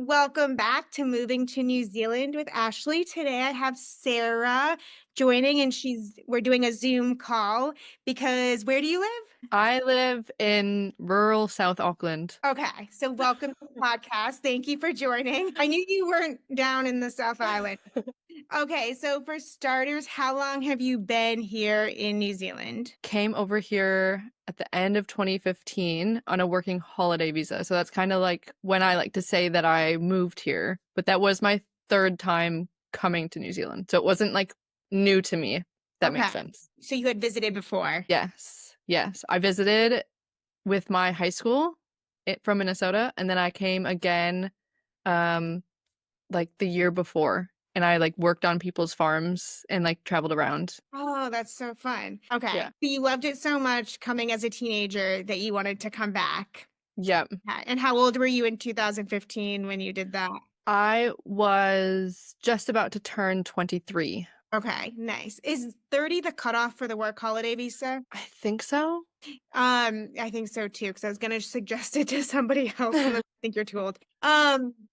Welcome back to Moving to New Zealand with Ashley. Today I have Sarah joining and we're doing a Zoom call because where do you live? I live in rural South Auckland. Okay, so welcome to the podcast. Thank you for joining. I knew you weren't down in the South Island. Okay, so for starters, how long have you been here in New Zealand? Came over here at the end of 2015 on a working holiday visa. So that's kind of like when I like to say that I moved here. But that was my third time coming to New Zealand. So it wasn't like new to me. That Okay, makes sense. so you had visited before. Yes. Yes. I visited with my high school from Minnesota, and then I came again um like the year before, and I like worked on people's farms and like traveled around. Oh, that's so fun. Okay. Yeah. So you loved it so much coming as a teenager that you wanted to come back. Yeah. Okay. And how old were you in 2015 when you did that? I was just about to turn 23. Okay, nice. Is 30 the cutoff for the work holiday visa? I think so. I think so too, because I was gonna suggest it to somebody else and I think you're too old.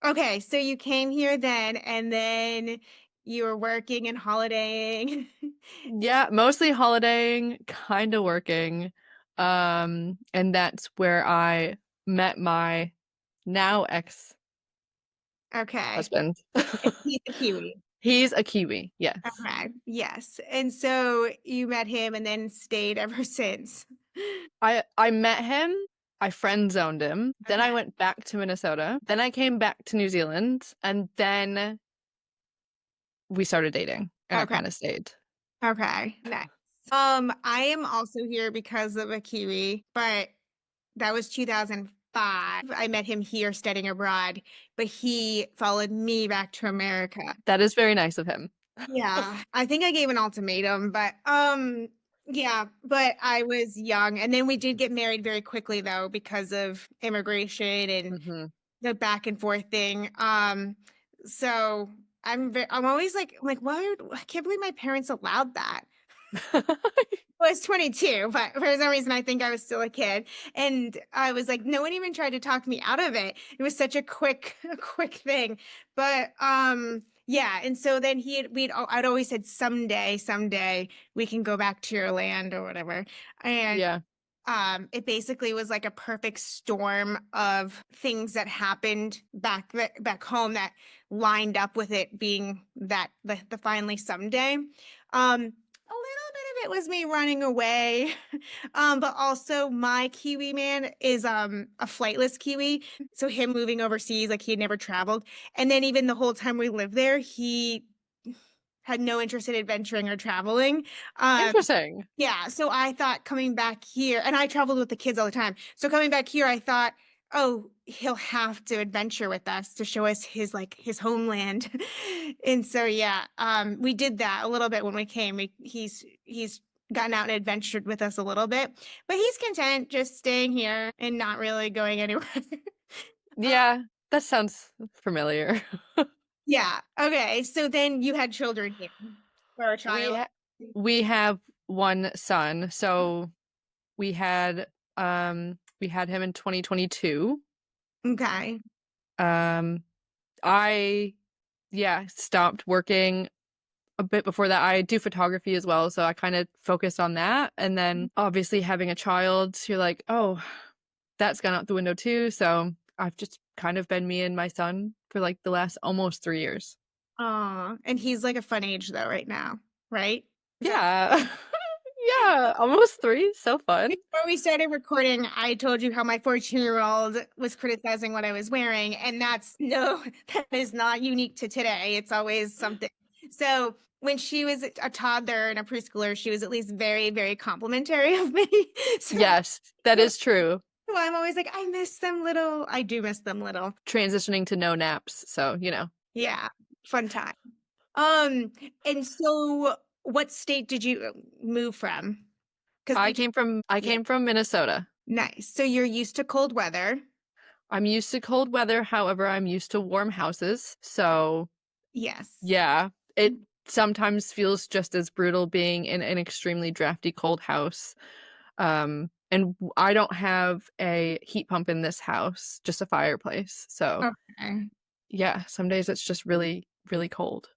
Okay, so you came here then and then you were working and holidaying. Yeah, mostly holidaying, kind of working. And that's where I met my now Okay. ex-husband. And he's a Kiwi. He's a Kiwi, yes. Okay, yes, and so you met him and then stayed ever since. I met him, I friend zoned him, then I Okay, went back to Minnesota, then I came back to New Zealand, and then we started dating, and I okay, kind of stayed. okay, nice. I am also here because of a Kiwi, but that was 2005. I met him here studying abroad, but he followed me back to America. That is very nice of him. Yeah, I think I gave an ultimatum, but, yeah, but I was young, and then we did get married very quickly, though, because of immigration and Mhm. the back and forth thing, so I'm always like, "Why would I can't believe my parents allowed that." I was 22, but for some reason, I think I was still a kid, and I was like, no one even tried to talk me out of it. It was such a quick a quick thing, but, yeah, and so then I'd always said, Someday, we can go back to your land," or whatever, and Yeah. it basically was like a perfect storm of things that happened back home that lined up with it being that the finally someday. A little bit of it was me running away, but also my Kiwi man is a flightless Kiwi, so him moving overseas, like he had never traveled, and then even the whole time we lived there, he had no interest in adventuring or traveling. Um, Interesting. yeah, so I thought coming back here and I traveled with the kids all the time. So coming back here, I thought, "Oh, he'll have to adventure with us to show us his homeland." And so, yeah, we did that a little bit when we came. He's gotten out and adventured with us a little bit, but he's content just staying here and not really going anywhere. Uh, Yeah, that sounds familiar. yeah, okay, so then you had children here or a We child. ha we have one son, so we had him in 2022. Okay. Um, I yeah, stopped working a bit before that. I do photography as well, so I kinda focused on that, and then obviously having a child, you're like, "Oh, that's gone out the window too," so I've just kind of been me and my son for, like, the last almost 3 years. Aw, and he's, like, a fun age though right now, right? Is that Yeah. Yeah, almost 3, so fun. before we started recording, I told you how my 14-year-old was criticizing what I was wearing, and that's no, that is not unique to today, it's always something. So, when she was a toddler and a preschooler, she was at least very, very complimentary of me. So Yes, that so is true. I'm always like, "I miss them little." I do miss them little. Transitioning to no naps, so, Yeah, fun time. Um, and so what state did you move from? Because I you just came from I yeah, came from Minnesota. nice. So you're used to cold weather. I'm used to cold weather, however, I'm used to warm houses, so, Yes. yeah, it sometimes feels just as brutal being in an extremely drafty cold house, and I don't have a heat pump in this house, just a fireplace, so Okay. Yeah, some days it's just really, really cold.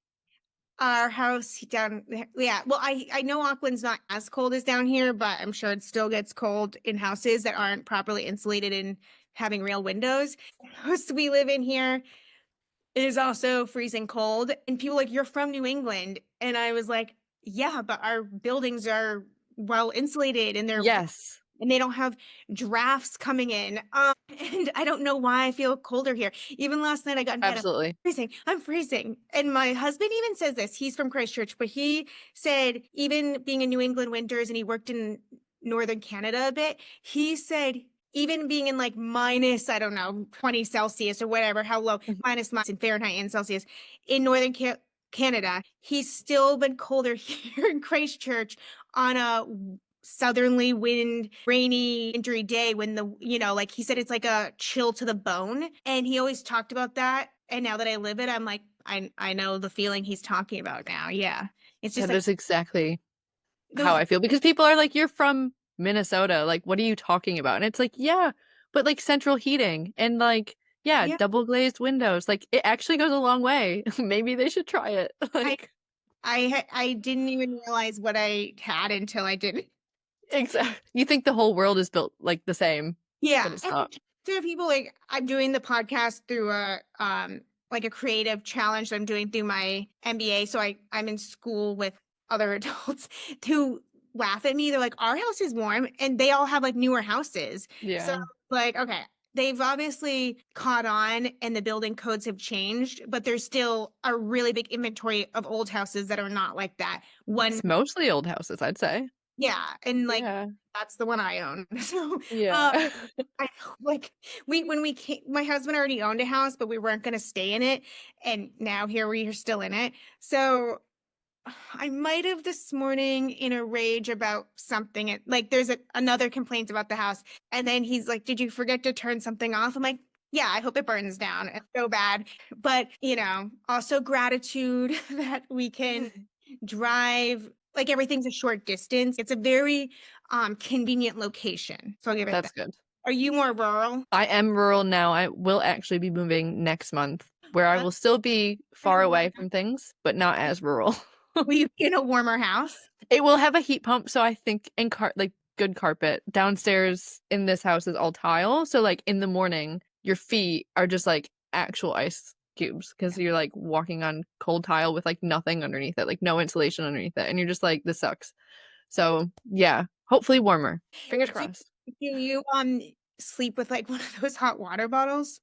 Our house down there, yeah. Well, I know Auckland's not as cold as down here, but I'm sure it still gets cold in houses that aren't properly insulated and having real windows. The house we live in here is also freezing cold. And people are like, you're from New England. And I was like, yeah, but our buildings are well insulated and they're Yes, and they don't have drafts coming in. And I don't know why I feel colder here. Even last night I got in bed, I'm absolutely. freezing. I'm freezing. And my husband even says this. He's from Christchurch, but he said, even being in New England winters and he worked in northern Canada a bit, he said, even being in like minus, I don't know, 20 Celsius or whatever, how low, Mhm. minus in Fahrenheit and Celsius in northern Canada, he's still been colder here in Christchurch on a southerly wind, rainy, wintry day when like he said, it's like a chill to the bone. And he always talked about that. And now that I live it, I'm like, I know the feeling he's talking about now. Yeah. It's just That like is exactly how those, I feel because people are like, "You're from Minnesota. Like, what are you talking about?" And it's like, "Yeah, but like central heating and like, yeah, yeah, double glazed windows. Like, it actually goes a long way. Maybe they should try it." I, Like, I didn't even realize what I had until I did. exactly. You think the whole world is built like the same, but Yeah. it's And not. there are people like I'm doing the podcast through a like a creative challenge that I'm doing through my MBA. So I'm in school with other adults who laugh at me. They're like, our house is warm, and they all have like newer houses. So Yeah. like, okay, they've obviously caught on and the building codes have changed, but there's still a really big inventory of old houses that are not like that. One It's mostly old houses, I'd say. yeah, and like Yeah. that's the one I own. So um Yeah. I like we when we came, my husband already owned a house, but we weren't going to stay in it, and now here we are still in it. So I might have this morning in a rage about something. Like there's another complaint about the house, and then he's like, "Did you forget to turn something off?" I'm like, "Yeah, I hope it burns down. It's so bad." But also gratitude that we can drive. Like everything's a short distance. It's a very convenient location. So I'll give it that. That's good. Are you more rural? I am rural now. I will actually be moving next month, where I Uh, will still be in far a warm away from things, but not as rural. Will you be in a warmer house? It will have a heat pump, so I think and like good carpet. Downstairs in this house is all tile, so like in the morning, your feet are just like actual ice cubes because you're like walking on cold tile with like nothing underneath it, like no insulation underneath it, and you're just like this sucks. So yeah, hopefully warmer. Fingers Do, crossed. do you sleep with like one of those hot water bottles?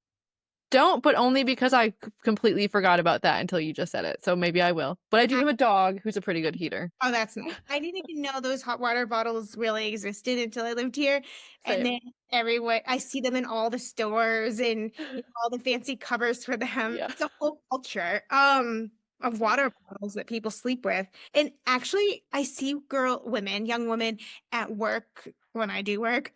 Don't, but only because I completely forgot about that until you just said it. So maybe I will. But I do I- have a dog who's a pretty good heater. Oh, that's nice. I didn't even know those hot water bottles really existed until I lived here. And then Same. everywhere I see them in all the stores and all the fancy covers for them. Yeah. It's a whole culture of water bottles that people sleep with. And actually I see young women at work when I do work,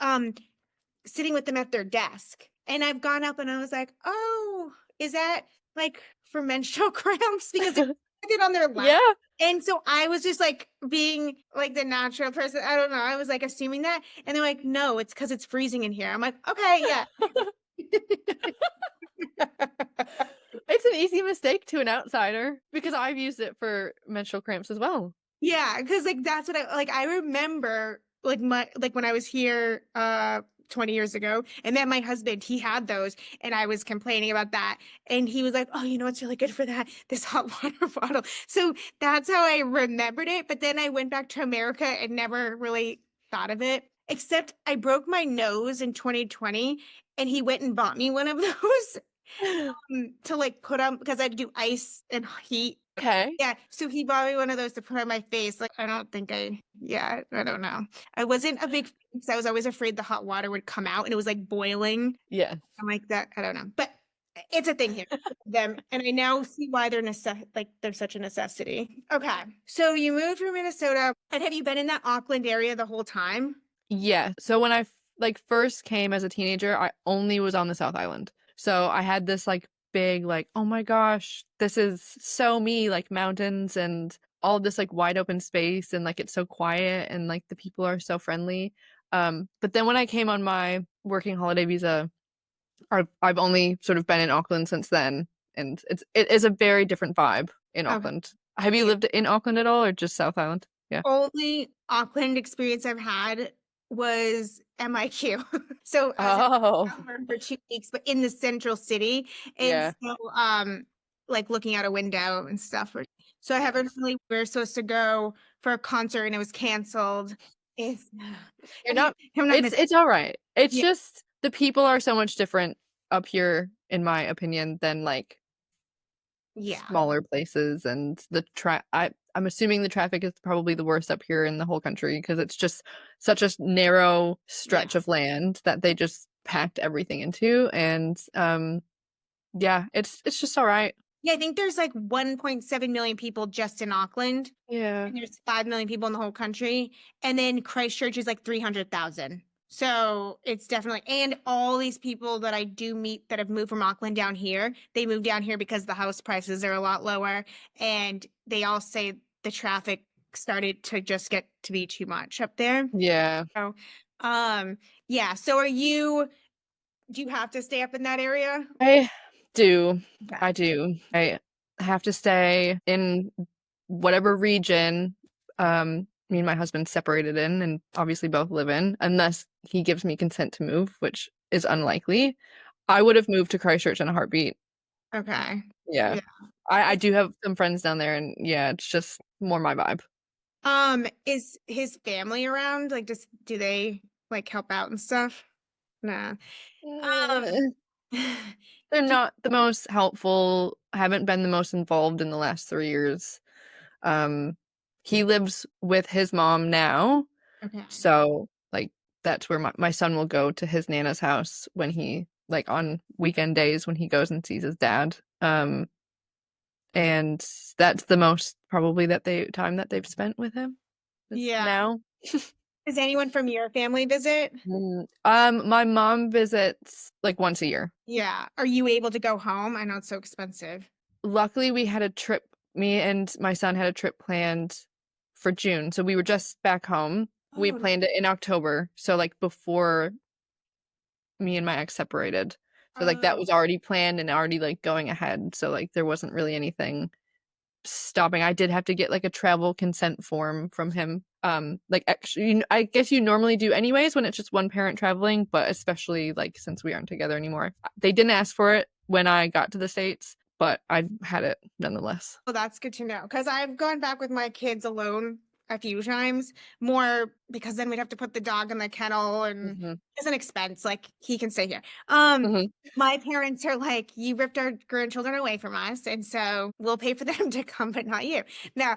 sitting with them at their desk. And I've gone up and I was like, oh, is that like for menstrual cramps? Because they put it on their lap. Yeah. And so I was just like being like the natural person. I don't know. I was like assuming that. And they're like, no, it's because it's freezing in here. I'm like, okay, yeah. It's an easy mistake to an outsider because I've used it for menstrual cramps as well. Yeah, because like that's what I remember like when I was here 20 years ago and met my husband, he had those and I was complaining about that. And he was like, oh, you know what's really good for that? This hot water bottle. So that's how I remembered it. But then I went back to America and never really thought of it. Except I broke my nose in 2020 and he went and bought me one of those to like put on because I had to do ice and heat. Okay. Yeah, so he bought me one of those to put on my face. Like, I don't know. I wasn't a big fan because I was always afraid the hot water would come out and it was like boiling. Yes. I'm like that. I don't know, but it's a thing here. Them and I now see why they're such a necessity. Okay, so you moved from Minnesota, and have you been in that Auckland area the whole time? Yeah. So when I like first came as a teenager, I only was on the South Island. So I had this like big like, oh my gosh, this is so me, like mountains and all this like wide open space and like it's so quiet and like the people are so friendly. But then when I came on my working holiday visa, I've only sort of been in Auckland since then. and it is a very different vibe in Okay. Auckland. Have you Yeah. lived in Auckland at all or just South Island? Yeah. Only Auckland experience I've had was MIQ. So I was in Oh, Melbourne for 2 weeks, but in the central city. And yeah. so, like looking out a window and stuff. So I haven't really, we were supposed to go for a concert and it was canceled. It's, You're not I'm not missing. it's all right. It's Yeah. just the people are so much different up here, in my opinion, than like Yeah. smaller places, and I'm assuming the traffic is probably the worst up here in the whole country because it's just such a narrow Yeah. stretch of land that they just packed everything into, and yeah, it's just all right. Yeah. I think there's like 1.7 million people just in Auckland. Yeah. And there's 5 million people in the whole country. And then Christchurch is like 300,000. So it's definitely, and all these people that I do meet that have moved from Auckland down here, they moved down here because the house prices are a lot lower. And they all say the traffic started to just get to be too much up there. Yeah. So, um, yeah. So do you have to stay up in that area? I do. Okay. I do. I have to stay in whatever region me and my husband separated in and obviously both live in, unless he gives me consent to move, which is unlikely. I would have moved to Christchurch in a heartbeat. Okay. Yeah. Yeah. I do have some friends down there and yeah, it's just more my vibe. Is his family around? Like, do they like help out and stuff? Nah. Um, Eh, they're do- not the most helpful, haven't been the most involved in the last 3 years. Um, he lives with his mom now, okay. so, like, that's where my son will go to his nana's house when he like, on weekend days when he goes and sees his dad, and that's the most probably that time that they've spent with him is Yeah. now. Does anyone from your family visit? My mom visits, like, once a year. Yeah. Are you able to go home? I know it's so expensive. Luckily, we had a trip me and my son had a trip planned for June, so we were just back home. We Oh, planned it in October, so, like, before me and my ex separated. So, like, that oh, was already planned and already, like, going ahead, so, like, there wasn't really anything stopping. I did have to get, like, a travel consent form from him, like, actually, I guess you normally do anyways when it's just one parent traveling, but especially, like, since we aren't together anymore. They didn't ask for it when I got to the States, but I had it nonetheless. well, that's good to know because I've gone back with my kids alone a few times, more because then we'd have to put the dog in the kennel and Mhm. it's an expense. Like he can stay here. Mhm. My parents are like, you ripped our grandchildren away from us, and so we'll pay for them to come, but not you. No,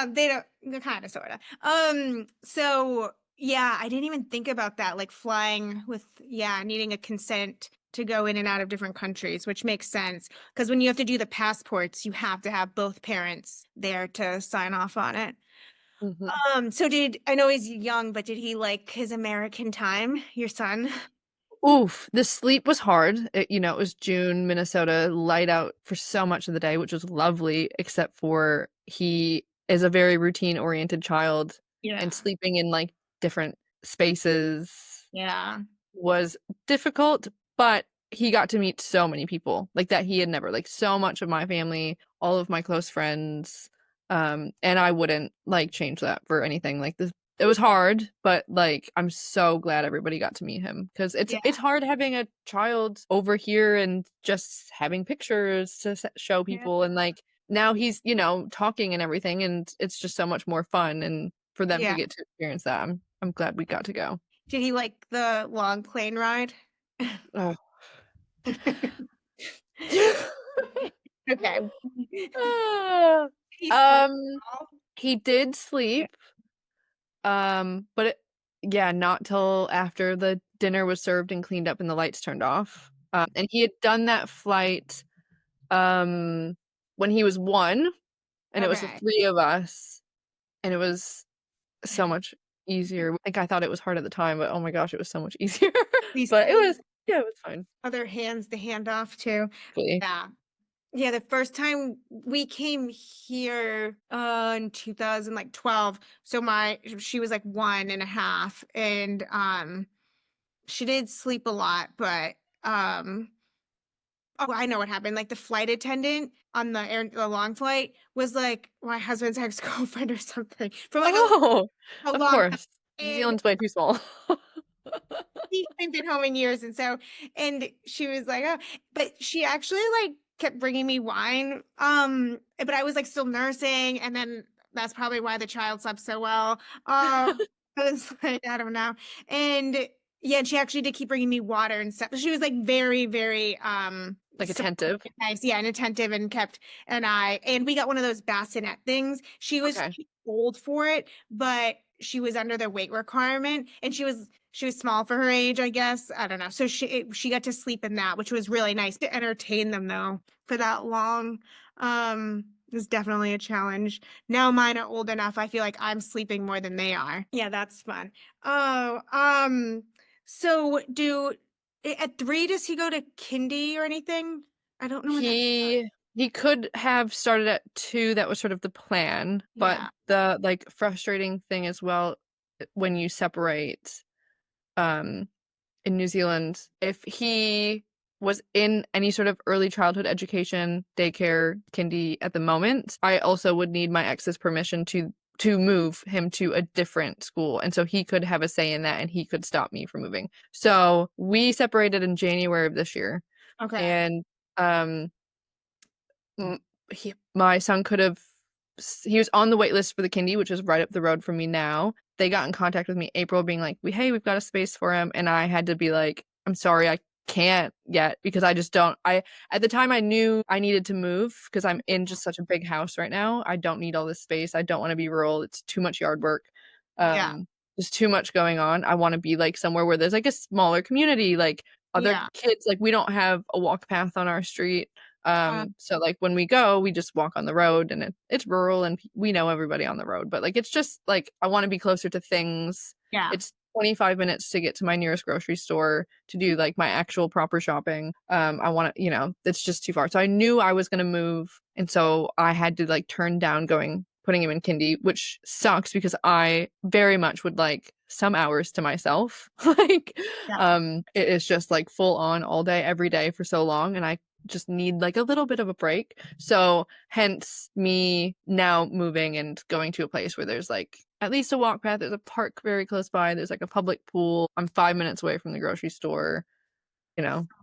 they don't, kind of, sort of. So yeah, I didn't even think about that, like flying with, yeah, needing a consent to go in and out of different countries, which makes sense because when you have to do the passports, you have to have both parents there to sign off on it. Mhm. So I know he's young, but did he like his American time, your son? Oof, the sleep was hard. It was June, Minnesota, light out for so much of the day, which was lovely, except for he is a very routine-oriented child, Yeah. and sleeping in, like, different spaces Yeah. was difficult, but he got to meet so many people, like, that he had never like, so much of my family, all of my close friends, and I wouldn't, like, change that for anything, like, this it was hard, but, like, I'm so glad everybody got to meet him because Yeah. it's hard having a child over here and just having pictures to show Yeah. people, and, like, now he's, talking and everything, and it's just so much more fun, and for them to Yeah. get to experience that, I'm glad we got to go. Did he like the long plane ride? Oh. Okay. Ah, He slept um, well? he did Yeah. sleep, but yeah, not till after the dinner was served and cleaned up and the lights turned off. And he had done that flight, um, when he was 1, and it was the Okay. 3 of us, and it was so much easier. Like, I thought it was hard at the time, but oh my gosh, it was so much easier. These But it was fine. other hands, the handoff too. Hopefully. Yeah. Yeah, the first time we came here in 2012, so my she was like 1.5, and she did sleep a lot, but um Oh, I know what happened. Like the flight attendant on the long flight was like my husband's ex-girlfriend or something from like Oh, a of long time. course. New And Zealand's way too small. he hadn't been home in years, and so and she was like, "Oh," but she actually, like, kept bringing me wine, but I was, like, still nursing, and then that's probably why the child slept so well, I was like, I don't know, and yeah, and she actually did keep bringing me water and stuff. She was, like, very, very, Like supportive attentive. and nice, yeah, and attentive and kept and we got one of those bassinet things. She was Okay. too old for it, but she was under the weight requirement, and she was small for her age, I guess. I don't know. So she got to sleep in that, which was really nice to entertain them though for that long. Was definitely a challenge. Now mine are old enough. I feel like I'm sleeping more than they are. Yeah, that's fun. Oh, so at 3 does he go to kindy or anything? I don't know when that. He could have started at 2, that was sort of the plan, but Yeah. the, like, frustrating thing as well, when you separate, um, in New Zealand, if he was in any sort of early childhood education, daycare, kindy at the moment, I also would need my ex's permission to move him to a different school, and so he could have a say in that, and he could stop me from moving. So, we separated in January of this year, Okay. and, um my son could have he was on the wait list for the kindy, which is right up the road from me now. They got in contact with me April being like, "Hey, we've got a space for him." And I had to be like, "I'm sorry, I can't yet because I just don't I at the time I knew I needed to move because I'm in just such a big house right now. I don't need all this space. I don't want to be rural. It's too much yard work. Yeah. Um there's too much going on. I want to be like somewhere where there's like a smaller community, like other Yeah. kids. Like we don't have a walk path on our street. Uh, So, like, when we go, we just walk on the road and it's rural and we know everybody on the road, but, like, it's just, like, I wanna be closer to things. yeah. It's 25 minutes to get to my nearest grocery store to do, like, my actual proper shopping. I wanna it's just too far. So I knew I was gonna move, and so I had to, like, turn down putting him in kindy, which sucks because I very much would like some hours to myself. Like, Yeah. it is just, like, full on all day, every day for so long, and I just need like a little bit of a break. So hence me now moving and going to a place where there's like at least a walk path. There's a park very close by. There's like a public pool. I'm 5 minutes away from the grocery store.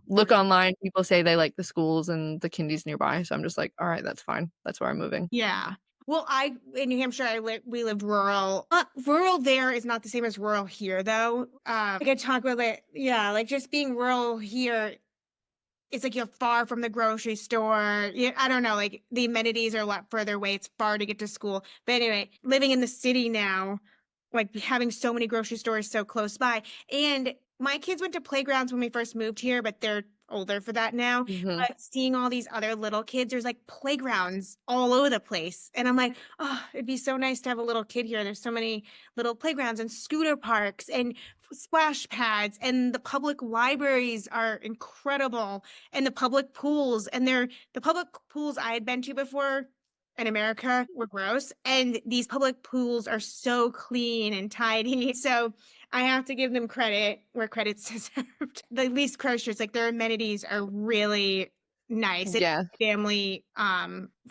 Look online. People say they like the schools and the kindies nearby. So I'm just like, all right, that's fine. That's where I'm moving. Yeah. Well, I in New Hampshire, we lived rural. Rural there is not the same as rural here, though. Like I talk about it, yeah, like just being rural here, it's like you're far from the grocery store. Yeah, I don't know, like the amenities are a lot further away. It's far to get to school. But anyway, living in the city now, like having so many grocery stores so close by. And my kids went to playgrounds when we first moved here, but they're older for that now. Hmm. But seeing all these other little kids, there's like playgrounds all over the place. And I'm like, oh, it'd be so nice to have a little kid here. There's so many little playgrounds and scooter parks and splash pads, and the public libraries are incredible, and the public pools. And the public pools I had been to before in America were gross, and these public pools are so clean and tidy. So I have to give them credit where credit's deserved. The least Christchurch, like their amenities are really nice and Yeah. family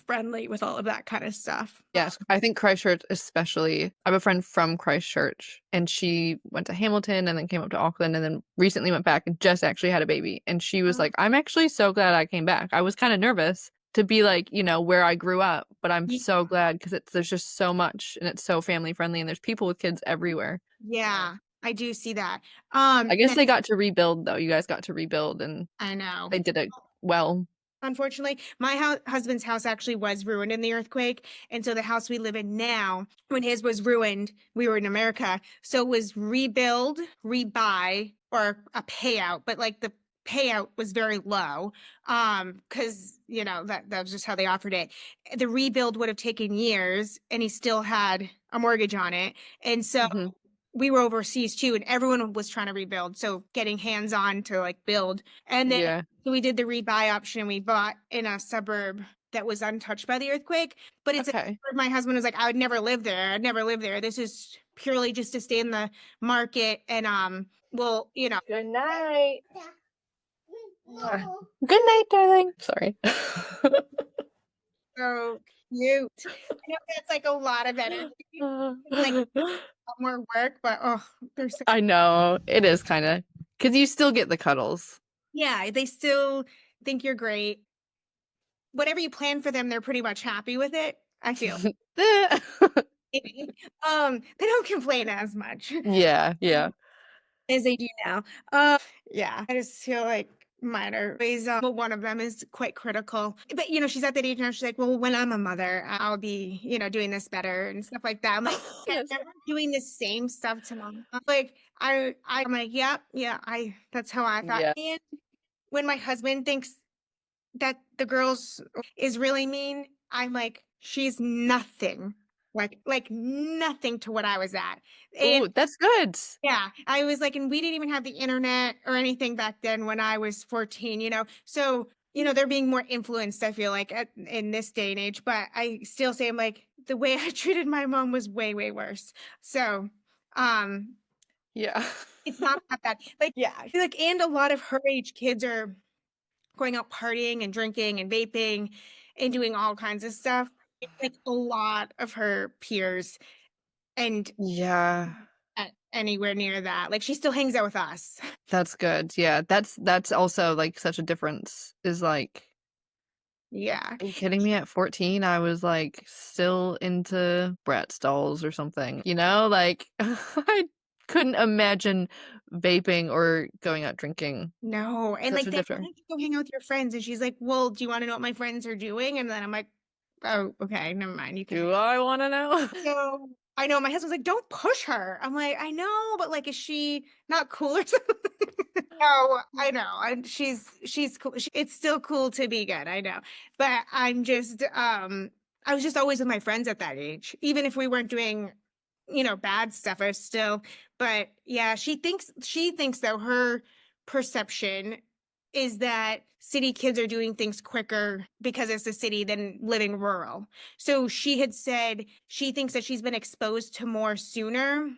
friendly with all of that kind of stuff. Yes, I think Christchurch especially. I have a friend from Christchurch, and she went to Hamilton and then came up to Auckland and then recently went back and just actually had a baby. And she was like, "I'm actually so glad I came back." I was kind of nervous to be like, where I grew up, but I'm Ye- so glad because there's just so much and it's so family friendly and there's people with kids everywhere. Yeah, I do see that. I guess Now, they got to rebuild though. You guys got to rebuild and I know. they did it well. Unfortunately, my husband's house actually was ruined in the earthquake, and so the house we live in now, when his was ruined, we were in America, so it was rebuild, rebuy, or a payout, but like the payout was very low, because that was just how they offered it. The rebuild would have taken years, and he still had a mortgage on it, and so Hmm. we were overseas too, and everyone was trying to rebuild, so getting hands on to like build. And then Yeah. so we did the rebuy option. We bought in a suburb that was untouched by the earthquake, but it's a Okay. suburb my husband was like, I would never live there. I'd never live there. This is purely just to stay in the market and well, Good night. Yeah. Good night, darling. Sorry. So cute. I know that's like a lot of energy and like a lot more work, but oh, they're so I know. It is kind of because you still get the cuddles. yeah, they still think you're great. Whatever you plan for them, they're pretty much happy with it, I feel. Maybe. They don't complain as much Yeah, yeah. as they do now. Yeah, I just feel like mine are always, well, one of them is quite critical. But, she's at that age now, she's like, "Well, when I'm a mother, I'll be, doing this better," and stuff like that. I'm like, "Yeah, Yes. never doing the same stuff to mom." Like, I'm like, "Yep, yeah, that's how I thought." Yeah. And when my husband thinks that the girls is really mean, I'm like, "She's nothing, like nothing to what I was at." And Oh, that's good. yeah, I was like, and we didn't even have the internet or anything back then when I was 14, So, they're being more influenced, I feel like, in this day and age. But I still say, I'm like, the way I treated my mom was way, way worse. So, um, Yeah. it's not that bad. Like, yeah, I feel like, and a lot of her age kids are going out partying and drinking and vaping and doing all kinds of stuff. Like a lot of her peers and Yeah. anywhere near that. Like she still hangs out with us. That's good. Yeah, that's also, like, such a difference is, like, Yeah. are you kidding me? At 14, I was, like, still into Bratz dolls or something, you know? Like, I couldn't imagine vaping or going out drinking. No, and, Such like, a then, "Why different don't you go hang out with your friends?" And she's like, "Well, do you wanna know what my friends are doing?" And then I'm like, "Oh, okay, never mind, you can Do hang." I wanna know? So, I know my husband's like, "Don't push her." I'm like, "I know, but, like, is she not cool or something?" No, I know, and she's cool. It's still cool to be good, I know, but I was just always with my friends at that age, even if we weren't doing, bad stuff, I was still but, yeah, she thinks though her perception is that city kids are doing things quicker because it's a city than living rural. So she had said she thinks that she's been exposed to more sooner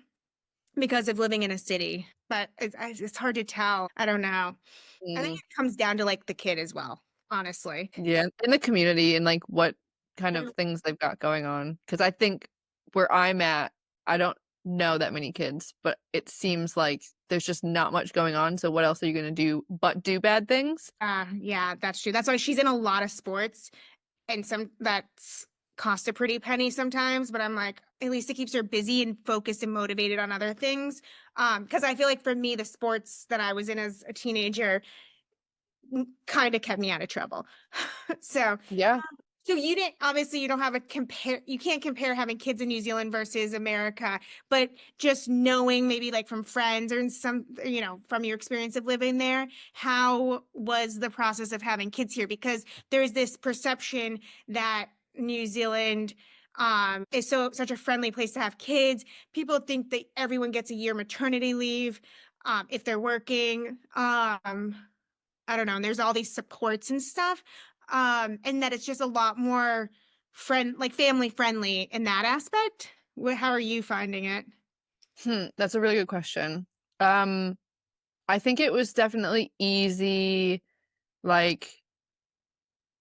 because of living in a city, but it's hard to tell. I don't know. I think Mm, it comes down to, like, the kid as well, honestly. yeah, in the community and, like, what kind of things they've got going on. Because I think where I'm at, I don't know that many kids, but it seems like there's just not much going on, so what else are you gonna do but do bad things? Yeah, that's true. That's why she's in a lot of sports, and some that's cost a pretty penny sometimes, but I'm like, at least it keeps her busy and focused and motivated on other things. Because I feel like for me, the sports that I was in as a teenager kind of kept me out of trouble. So Yeah. so you didn't obviously you don't have a compare you can't compare having kids in New Zealand versus America, but just knowing maybe like from friends or in some, from your experience of living there, how was the process of having kids here? Because there's this perception that New Zealand is such a friendly place to have kids. People think that everyone gets a year maternity leave if they're working. I don't know, and there's all these supports and stuff, and that it's just a lot more family friendly in that aspect. How are you finding it? That's a really good question. Um, I think it was definitely easy, like,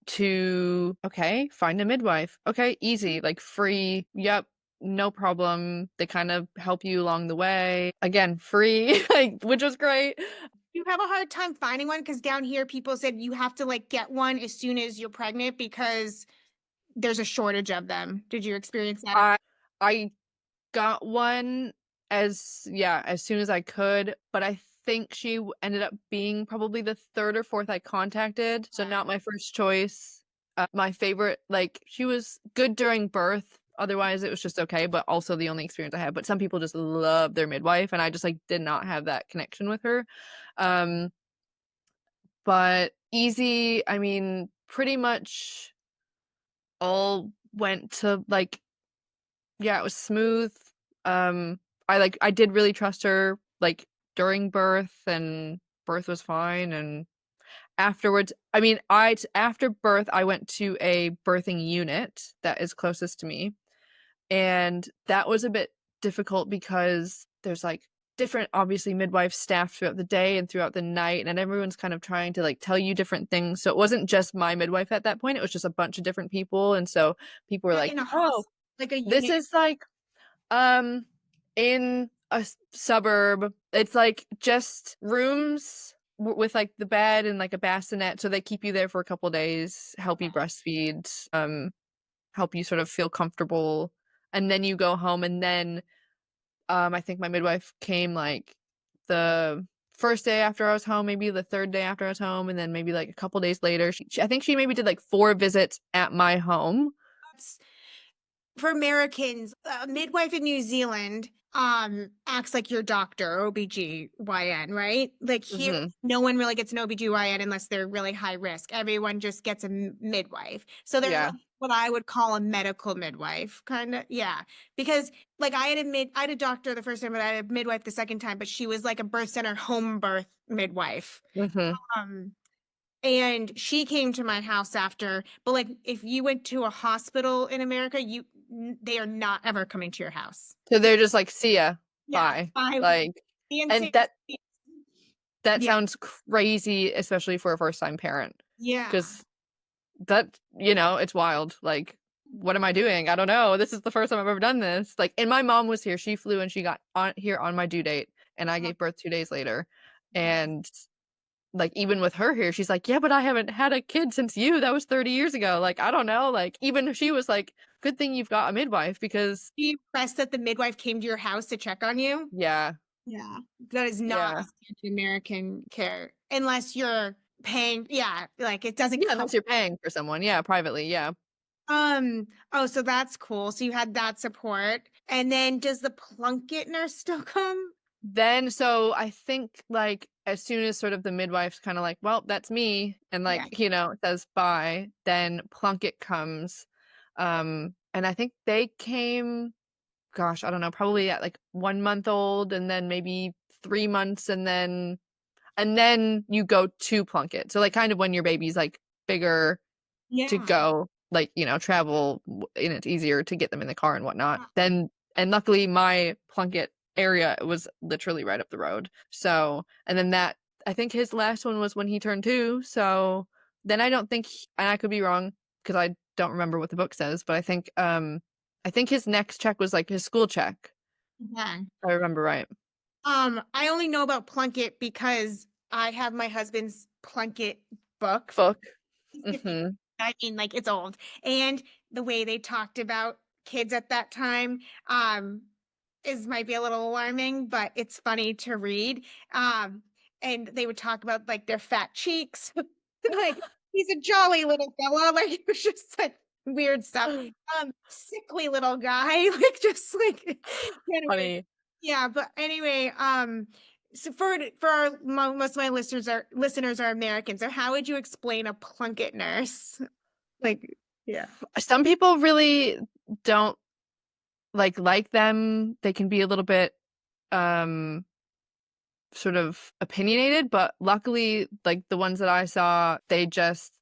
to, "Okay, find a midwife. Okay, easy, like, free. Yep, no problem." They kind of help you along the way. Again, free, like, which was great. You have a hard time finding one because down here people said you have to like get one as soon as you're pregnant because there's a shortage of them. Did you experience that? I I got one as soon as I could, but I think she ended up being probably the 3rd or 4th I contacted, so not my first choice. My favorite like, she was good during birth, otherwise it was just okay, but also the only experience I had, but some people just love their midwife, and I just, like, did not have that connection with her. Um, but easy, I mean, pretty much all went to, like, yeah, it was smooth. I did really trust her, like, during birth, and birth was fine, and afterwards I mean, after birth, I went to a birthing unit that is closest to me, and that was a bit difficult because there's, like, different, obviously, midwife staff throughout the day and throughout the night, and everyone's kind of trying to, like, tell you different things, so it wasn't just my midwife at that point, it was just a bunch of different people, and so people were You're like, in a "Oh, like a this unit. is, like, um, in a suburb." It's, like, just rooms with, like, the bed and, like, a bassinet, so they keep you there for a couple days, help you breastfeed, help you sort of feel comfortable, and then you go home, and then I think my midwife came, like, the first day after I was home, maybe the 3rd day after I was home, and then maybe, like, a couple days later, she I think she maybe did, like, 4 visits at my home. That's for Americans, a midwife in New Zealand, acts like your doctor, OBGYN, right? Like here, Mhm. no one really gets an OBGYN unless they're really high risk. Everyone just gets a midwife. So they're Yeah. like what I would call a medical midwife, kind of. Yeah. Because like I had a doctor the first time, but I had a midwife the second time, but she was like a birth center home birth midwife. Mhm. Um, and she came to my house after, but like if you went to a hospital in America, they are not ever coming to your house. So they're just like, "See ya. Yeah, Bye." I Like, and fancy. that Yeah, sounds crazy, especially for a first-time parent, yeah. 'cause that it's wild, like, "What am I doing? I don't know. This is the first time I've ever done this." Like, and my mom was here, she flew and she got on here on my due date, and I Oh, gave birth 2 days later, nice. and, like, even with her here, she's like, "Yeah, but I haven't had a kid since you, that was 30 years ago." Like, I don't know, like, even she was like, "Good thing you've got a midwife because." Are you impressed that the midwife came to your house to check on you? Yeah, Yeah, that is not yeah. standard American care unless you're paying. Yeah, like it doesn't Yeah, come. unless you're paying for someone, yeah, privately, yeah. Oh, so that's cool. So you had that support. And then does the Plunkett nurse still come? Then so I think, like, as soon as sort of the midwife's kinda like, "Well, that's me," and, Yeah. like, says bye, then Plunkett comes, and I think they came, gosh, I don't know, probably at, like, 1 month old and then maybe 3 months, and then you go to Plunkett. So, like, kind of when your baby's, like, bigger to Yeah. go, like, travel and it's easier to get them in the car and whatnot. Then and luckily my Plunkett area was literally right up the road. So, and then that I think his last one was when he turned 2, so then I don't think and I could be wrong because I don't remember what the book says, but I think his next check was, like, his school check, Yeah. if I remember right. I only know about Plunkett because I have my husband's Plunkett book from Book. 50. Mhm. I mean, like it's old. And the way they talked about kids at that time, um, is might be a little alarming, but it's funny to read. Um, and they would talk about like their fat cheeks. Like he's a jolly little fella. Like it was just like weird stuff. Sickly little guy, like just like anyway. Funny. Yeah, but anyway, so for our most of my listeners are American. So how would you explain a Plunkett nurse? Like, yeah. Some people really don't like them. They can be a little bit, um sort of opinionated, but luckily, like, the ones that I saw, they just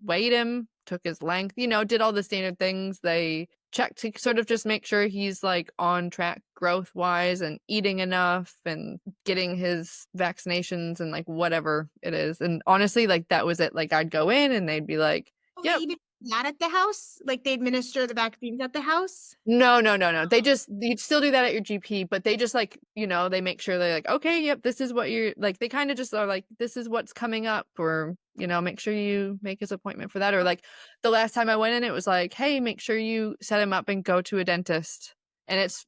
weighed him, took his length, did all the standard things. They checked to sort of just make sure he's, like, on track growth-wise and eating enough and getting his vaccinations and, like, whatever it is, and honestly, like, that was it. Like, I'd go in and they'd be like, Oh, they "Yep." even do that at the house? Like they administer the vaccines at the house? No, no, no, no. They just you'd still do that at your GP, but they just, like, they make sure they're like, "Okay, yep, this is what you're," like, they kinda just are like, "This is what's coming up," or, "Make sure you make his appointment for that," or, like, the last time I went in, it was like, "Hey, make sure you set him up and go to a dentist," and it's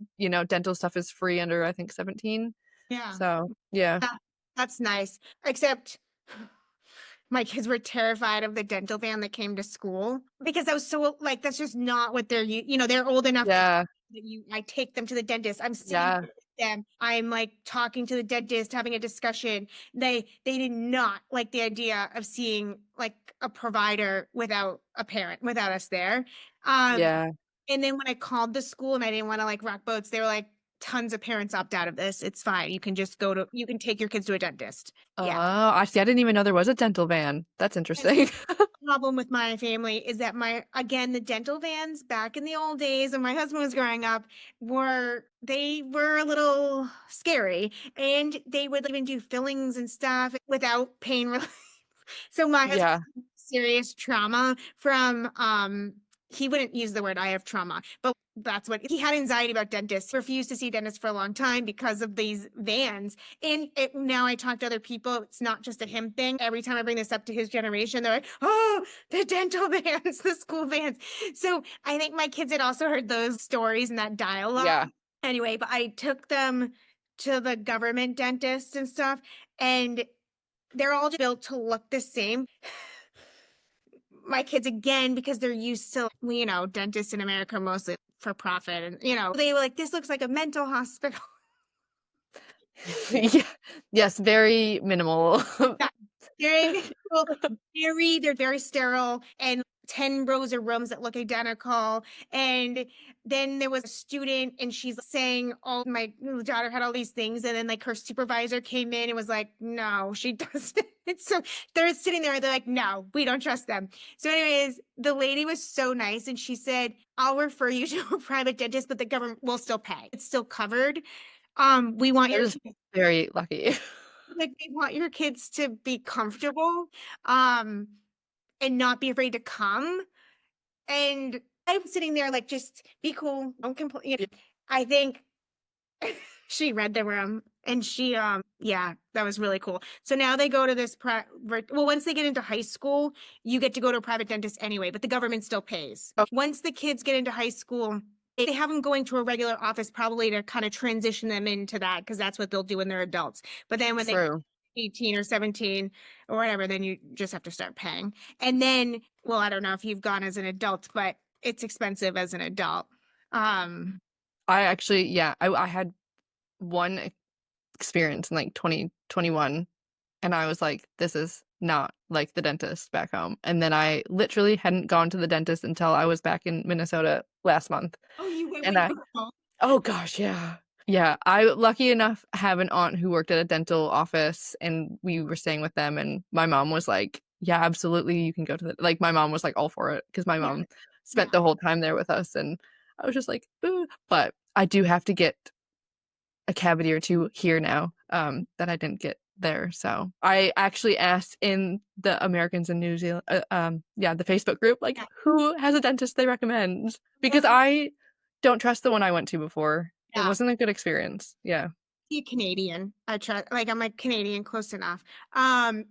dental stuff is free under, I think, 17. Yeah. So, yeah. That that's nice. Except my kids were terrified of the dental van that came to school because I was so like, that's just not what they're old enough to Yeah, that I take them to the dentist. I'm sitting yeah, there with them. I'm like talking to the dentist, having a discussion. They did not like the idea of seeing like a provider without a parent, without us there. Um, yeah. and then when I called the school and I didn't want to like rock boats, they were like, tons of parents opt out of this. It's fine. You can just you can take your kids to a dentist. Oh, Yeah. I see. I didn't even know there was a dental van. That's interesting. Problem with my family is that the dental vans back in the old days when my husband was growing up were a little scary, and they would even do fillings and stuff without pain relief. So my husband Yeah. had serious trauma from he wouldn't use the word I have trauma, but that's what he had. Anxiety about dentists, refused to see dentists for a long time because of these vans. And now I talk to other people, it's not just a him thing. Every time I bring this up to his generation, they're like, oh, the dental vans, the school vans. So I think my kids had also heard those stories and that dialogue. Yeah. Anyway, but I took them to the government dentist and stuff, and they're all built to look the same. My kids, again, because they're used to, dentists in America are mostly for profit, and they were like, this looks like a mental hospital. Yeah. Yes, very minimal. Very, well, they're very sterile, and 10 rows of rooms that look identical. And then there was a student, and she's saying, oh, my daughter had all these things. And then like her supervisor came in and was like, no, she doesn't. So they're sitting there, they're like, no, we don't trust them. So anyways, the lady was so nice, and she said, I'll refer you to a private dentist, but the government will still pay. It's still covered. We want That your is very lucky. Like, they want your kids to be comfortable, um, and not be afraid to come. And I'm sitting there like, just be cool, don't complain. I think she read the room, and yeah, that was really cool. So now they go to this well, once they get into high school, you get to go to a private dentist anyway, but the government still pays. Oh, Once the kids get into high school, they have them going to a regular office, probably to kind of transition them into that, because that's what they'll do when they're adults. But then when they true. 18 or 17 or whatever, then you just have to start paying. And then, well, I don't know if you've gone as an adult, but it's expensive as an adult. I actually, yeah, I had one experience in like 2021, and I was like, this is not like the dentist back home. And then I literally hadn't gone to the dentist until I was back in Minnesota last month. Oh, you went And when you were home? oh gosh, yeah. Yeah, I lucky enough have an aunt who worked at a dental office, and we were staying with them, and my mom was like, yeah, absolutely, you can go to the, like, my mom was like all for it because my Yeah, mom yeah, spent the whole time there with us, and I was just like, ooh. But I do have to get a cavity or two here now, that I didn't get there. So I actually asked in the Americans in New Zealand, yeah, the Facebook group, like, yeah, who has a dentist they recommend? Because yeah. I don't trust the one I went to before. It Yeah. wasn't a good experience. Yeah. He Canadian. I try, like, I'm like Canadian close enough. And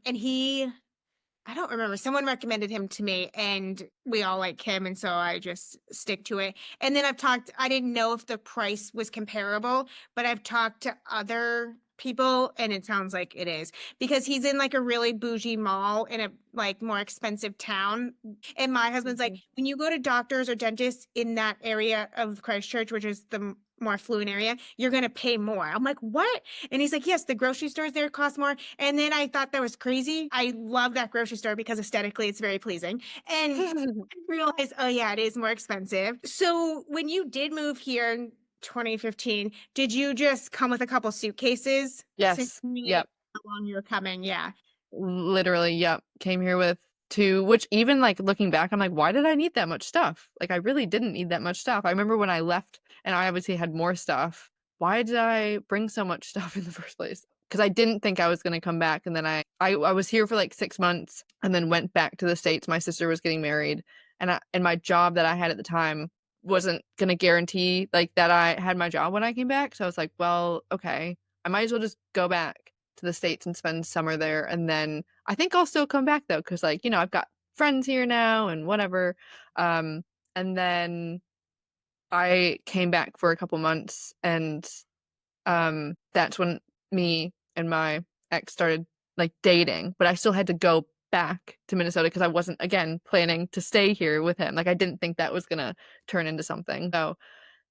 I don't remember. Someone recommended him to me, and we all like him, and so I just stick to it. And then I didn't know if the price was comparable, but I've talked to other people, and it sounds like it is, because he's in like a really bougie mall in a like more expensive town. And my husband's like, Mhm. when you go to doctors or dentists in that area of Christchurch, which is the more affluent area, you're going to pay more. I'm like, what? And he's like, yes, the grocery stores there cost more. And then I thought that was crazy. I love that grocery store because aesthetically it's very pleasing. And I realized, oh yeah, it is more expensive. So when you did move here in 2015, did you just come with a couple suitcases? Since Yes. you knew Yep. how long you were coming, yeah. Literally, yep. Came here with two, which even like looking back, I'm like, why did I need that much stuff? Like, I really didn't need that much stuff. I remember when I left and I obviously had more stuff. Why did I bring so much stuff in the first place? Because I didn't think I was going to come back. And then I was here for like 6 months and then went back to the States. My sister was getting married, and my job that I had at the time wasn't going to guarantee like that I had my job when I came back. So I was like, well, okay, I might as well just go back to the States and spend summer there. And then I think I'll still come back though, because like, I've got friends here now and whatever. And then I came back for a couple months, and that's when me and my ex started like dating, but I still had to go back to Minnesota because I wasn't again planning to stay here with him. Like, I didn't think that was gonna turn into something. So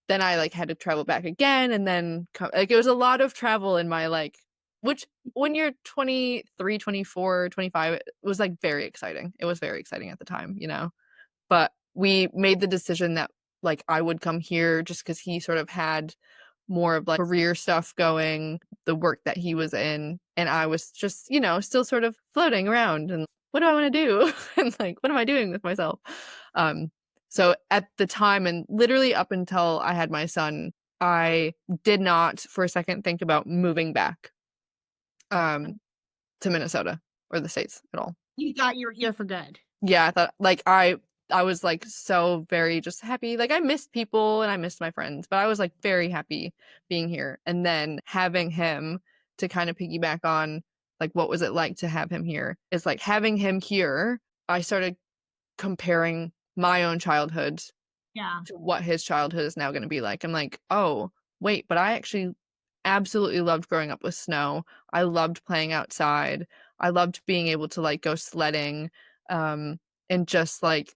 then I like had to travel back again, and then like it was a lot of travel in my like, which when you're 23, 24, 25, it was like very exciting. It was very exciting at the time. But we made the decision that like I would come here just because he sort of had more of like career stuff going, the work that he was in, and I was just, still sort of floating around and what do I want to do? And like what am I doing with myself? Um so at the time and literally up until I had my son, I did not for a second think about moving back um to Minnesota or the States at all. You thought you were here for good. Yeah, I thought like I was like so very just happy. Like I missed people and I missed my friends, but I was like very happy being here. And then having him to kind of piggyback on like what was it like to have him here? It's like having him here, I started comparing my own childhood Yeah. to what his childhood is now going to be like. I'm like, "Oh, wait, but I actually absolutely loved growing up with snow. I loved playing outside. I loved being able to like go sledding um and just like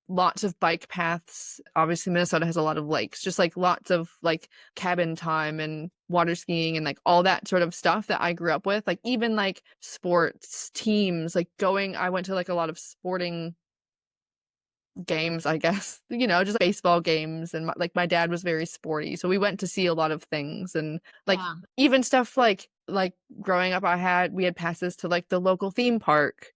lots of bike paths. Obviously, Minnesota has a lot of lakes, just like lots of like cabin time and water skiing and like all that sort of stuff that I grew up with. Like even like sports teams, like going I went to like a lot of sporting games, I guess, just baseball games and my dad was very sporty. So we went to see a lot of things and like Yeah. even stuff like growing up we had passes to like the local theme park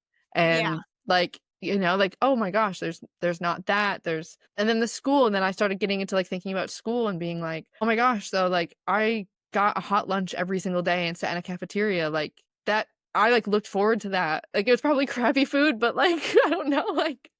Yeah. and like like oh my gosh there's not that there's and then the school and then I started getting into like thinking about school and being like oh my gosh so like I got a hot lunch every single day and sat in a cafeteria like that I like looked forward to that like it was probably crappy food but like I don't know like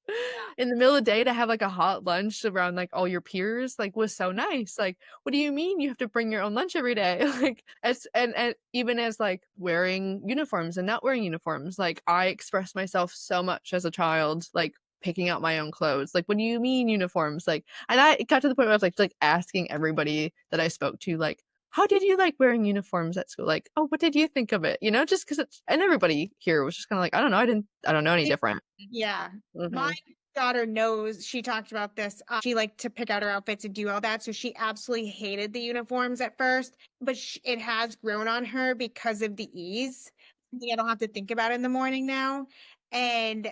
in the middle of the day to have like a hot lunch around like all your peers like was so nice like what do you mean you have to bring your own lunch every day like as and even as like wearing uniforms and not wearing uniforms like I expressed myself so much as a child like picking out my own clothes like what do you mean uniforms like and I it got to the point where I was like asking everybody that I spoke to like how did you like wearing uniforms at school like oh what did you think of it just because it's and everybody here was just kind of like I don't know any different. Yeah. My Mhm. daughter knows she talked about this. She liked to pick out her outfits and do all that. So she absolutely hated the uniforms at first, but it has grown on her because of the ease. I don't have to think about it in the morning now. And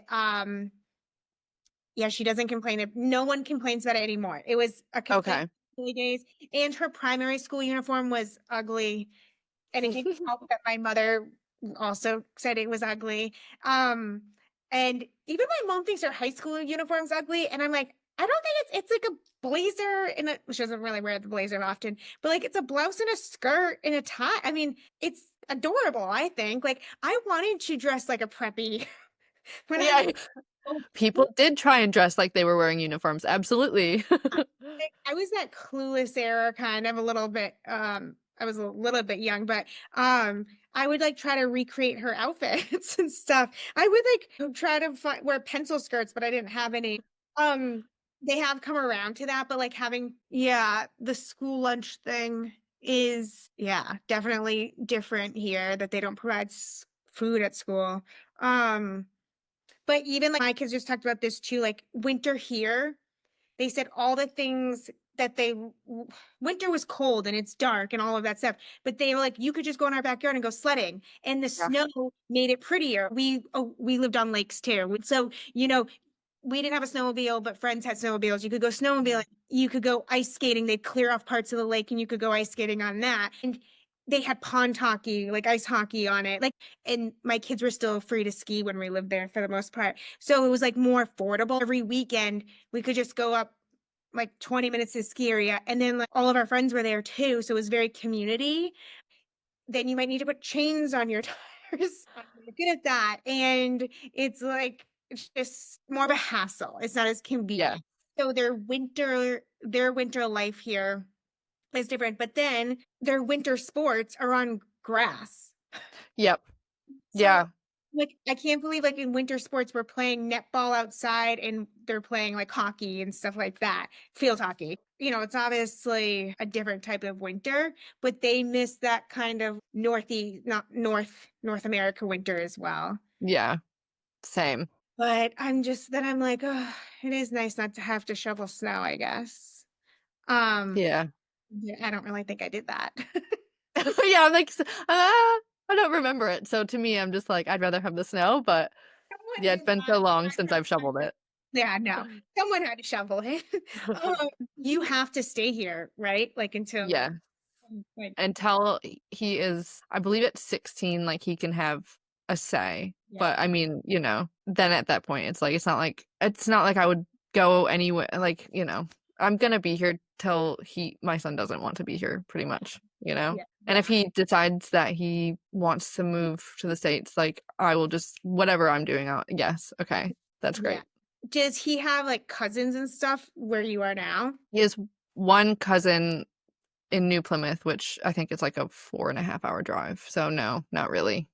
yeah, she doesn't complain. No one complains about it anymore. It was a complaint Okay. in the early days. And her primary school uniform was ugly. And it didn't help that my mother also said it was ugly. Um, and even my mom thinks her high school uniform's ugly, and I'm like, I don't think it's like a blazer and a she doesn't really wear the blazer often, but like it's a blouse and a skirt and a tie. I mean, it's adorable, I think. Like I wanted to dress like a preppy when I Yeah, was people did try and dress like they were wearing uniforms, absolutely. I was that clueless era kind of a little bit, I was a little bit young, but, I would, like, try to recreate her outfits and stuff. I would, like, try to wear pencil skirts, but I didn't have any. Um, they have come around to that, but, like, yeah, the school lunch thing is, yeah, definitely different here that they don't provide food at school. Um, but even, like, my kids just talked about this too, like, winter here they said all the things that winter was cold and it's dark and all of that stuff, but they were like, "You could just go in our backyard and go sledding," and the Yeah. snow made it prettier. We lived on lakes too, so, we didn't have a snowmobile, but friends had snowmobiles. You could go snowmobiling, you could go ice skating, they'd clear off parts of the lake and you could go ice skating on that, and they had pond hockey, like ice hockey on it, like and my kids were still free to ski when we lived there for the most part, so it was, like, more affordable. Every weekend, we could just go up like 20 minutes to the ski area, and then, like, all of our friends were there too, so it was very community. Then you might need to put chains on your tires. I'm not good at that, and it's, like, it's just more of a hassle. It's not as Yeah. convenient. So their winter life here is different, but then their winter sports are on grass. Yep. So, Yeah. like, I can't believe, like, in winter sports, we're playing netball outside and they're playing, like, hockey and stuff like that, field hockey. It's obviously a different type of winter, but they miss that kind of not North America winter as well. Yeah. Same. But I'm like, "Oh, it is nice not to have to shovel snow, I guess." Um, Yeah. yeah, I don't really think I did that. Yeah, I'm like, I don't remember it, so to me, I'm just like, I'd rather have the snow, but Someone yeah, did it's been so long since I've shoveled that. it. Yeah, no. Someone had to shovel it. Um, you have to stay here, right? Like, until Yeah. Like, until he is, I believe at 16, like he can have a say. yeah, But I mean, then at that point it's not like I would go anywhere, like, I'm gonna be here till my son doesn't want to be here, pretty much, you know? yeah, And yeah, if he decides that he wants to move to the States, like I will just whatever I'm doing out. Yes, okay. That's yeah. great. Does he have like cousins and stuff where you are now? He has one cousin in New Plymouth, which I think is like a 4.5 hour drive. So no, not really.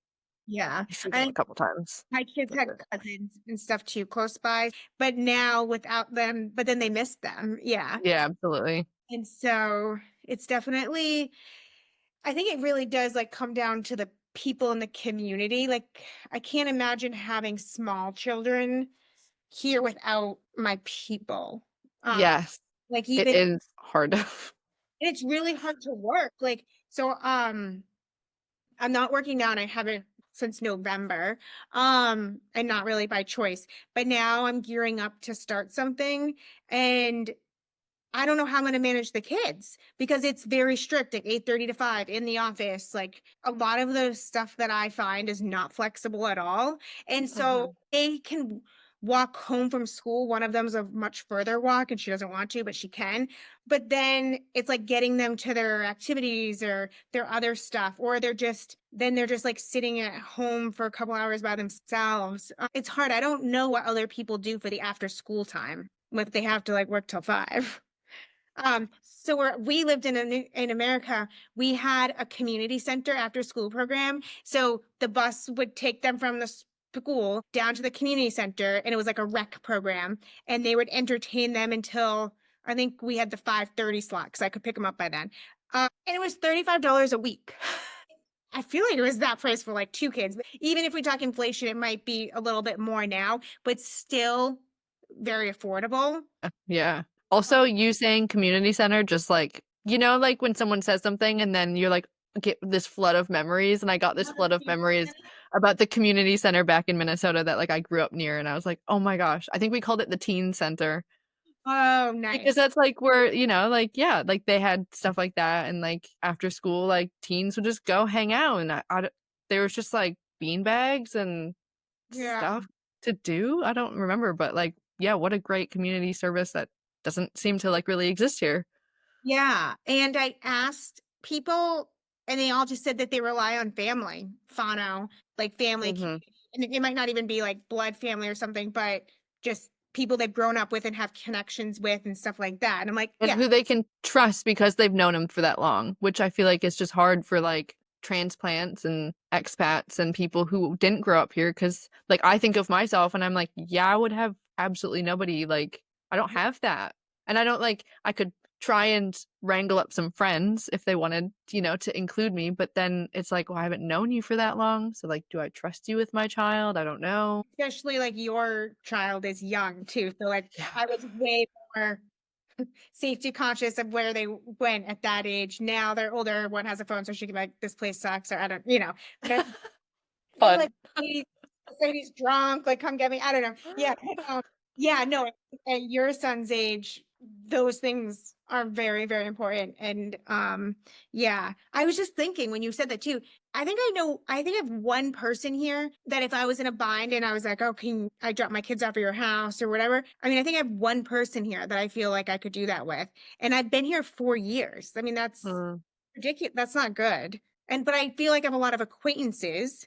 Yeah. I've seen I him a think couple times. my kids That's had it. cousins and stuff too close by, but now without them, but then they missed them. Yeah. Yeah, absolutely. And so it's definitely, I think it really does like come down to the people in the community. Like, I can't imagine having small children here without my people. Um, Yes, like it even is hard. it's really hard to work. Like, so I'm not working now and I haven't since November. And not really by choice. But now I'm gearing up to start something and I don't know how I'm going to manage the kids because it's very strict at 8:30 to 5 in the office. Like a lot of the stuff that I find is not flexible at all. And so Mhm. they can walk home from school. One of them's a much further walk and she doesn't want to, but she can. But then it's like getting them to their activities or their other stuff, or they're just like sitting at home for a couple hours by themselves. It's hard. I don't know what other people do for the after school time if they have to like work till 5. So where we lived in America, we had a community center after school program. So the bus would take them from the school down to the community center, and it was like a rec program, and they would entertain them until I think we had the 5:30 slot because I could pick them up by then. And it was $35 a week. I feel like it was that price for like two kids. Even if we talk inflation, it might be a little bit more now, but still very affordable. Yeah. Also, you saying community center, just like, like when someone says something and then you're like, get this flood of memories. And I got this flood of memories about the community center back in Minnesota that like I grew up near. And I was like, oh my gosh, I think we called it the teen center. Oh, Because nice. that's like where, like, yeah, like they had stuff like that. And like after school, like teens would just go hang out. And there was just like bean bags and Yeah. stuff to do. I don't remember, but like, yeah, what a great community service that doesn't seem to like really exist here. Yeah. And I asked people, and they all just said that they rely on family, whānau, like family. Hmm. And it might not even be like blood family or something, but just people they've grown up with and have connections with and stuff like that. And I'm like, And yeah, who they can trust because they've known him for that long, which I feel like is just hard for like transplants and expats and people who didn't grow up here. Cause like I think of myself and I'm like, yeah, I would have absolutely nobody. Like, I don't have that. And I don't like, I could try and wrangle up some friends if they wanted, to include me. But then it's like, well, I haven't known you for that long. So like, do I trust you with my child? I don't know. especially like your child is young too. So like Yeah. I was way more safety conscious of where they went at that age. Now they're older. One has a phone, so she can be like, this place sucks, or I don't, but they're Fun. like, say he's drunk, like come get me. I don't know. Yeah. Yeah, no, at your son's age, those things are very, very important. And yeah, I was just thinking when you said that too. I think I have one person here that if I was in a bind and I was like, oh, can I drop my kids off at your house or whatever? I mean, I think I have one person here that I feel like I could do that with. And I've been here 4 years. I mean, that's Mm-hmm. ridiculous. That's not good. But I feel like I have a lot of acquaintances.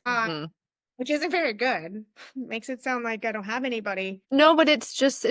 Which isn't very good. Makes it sound like I don't have anybody. No, but it's just,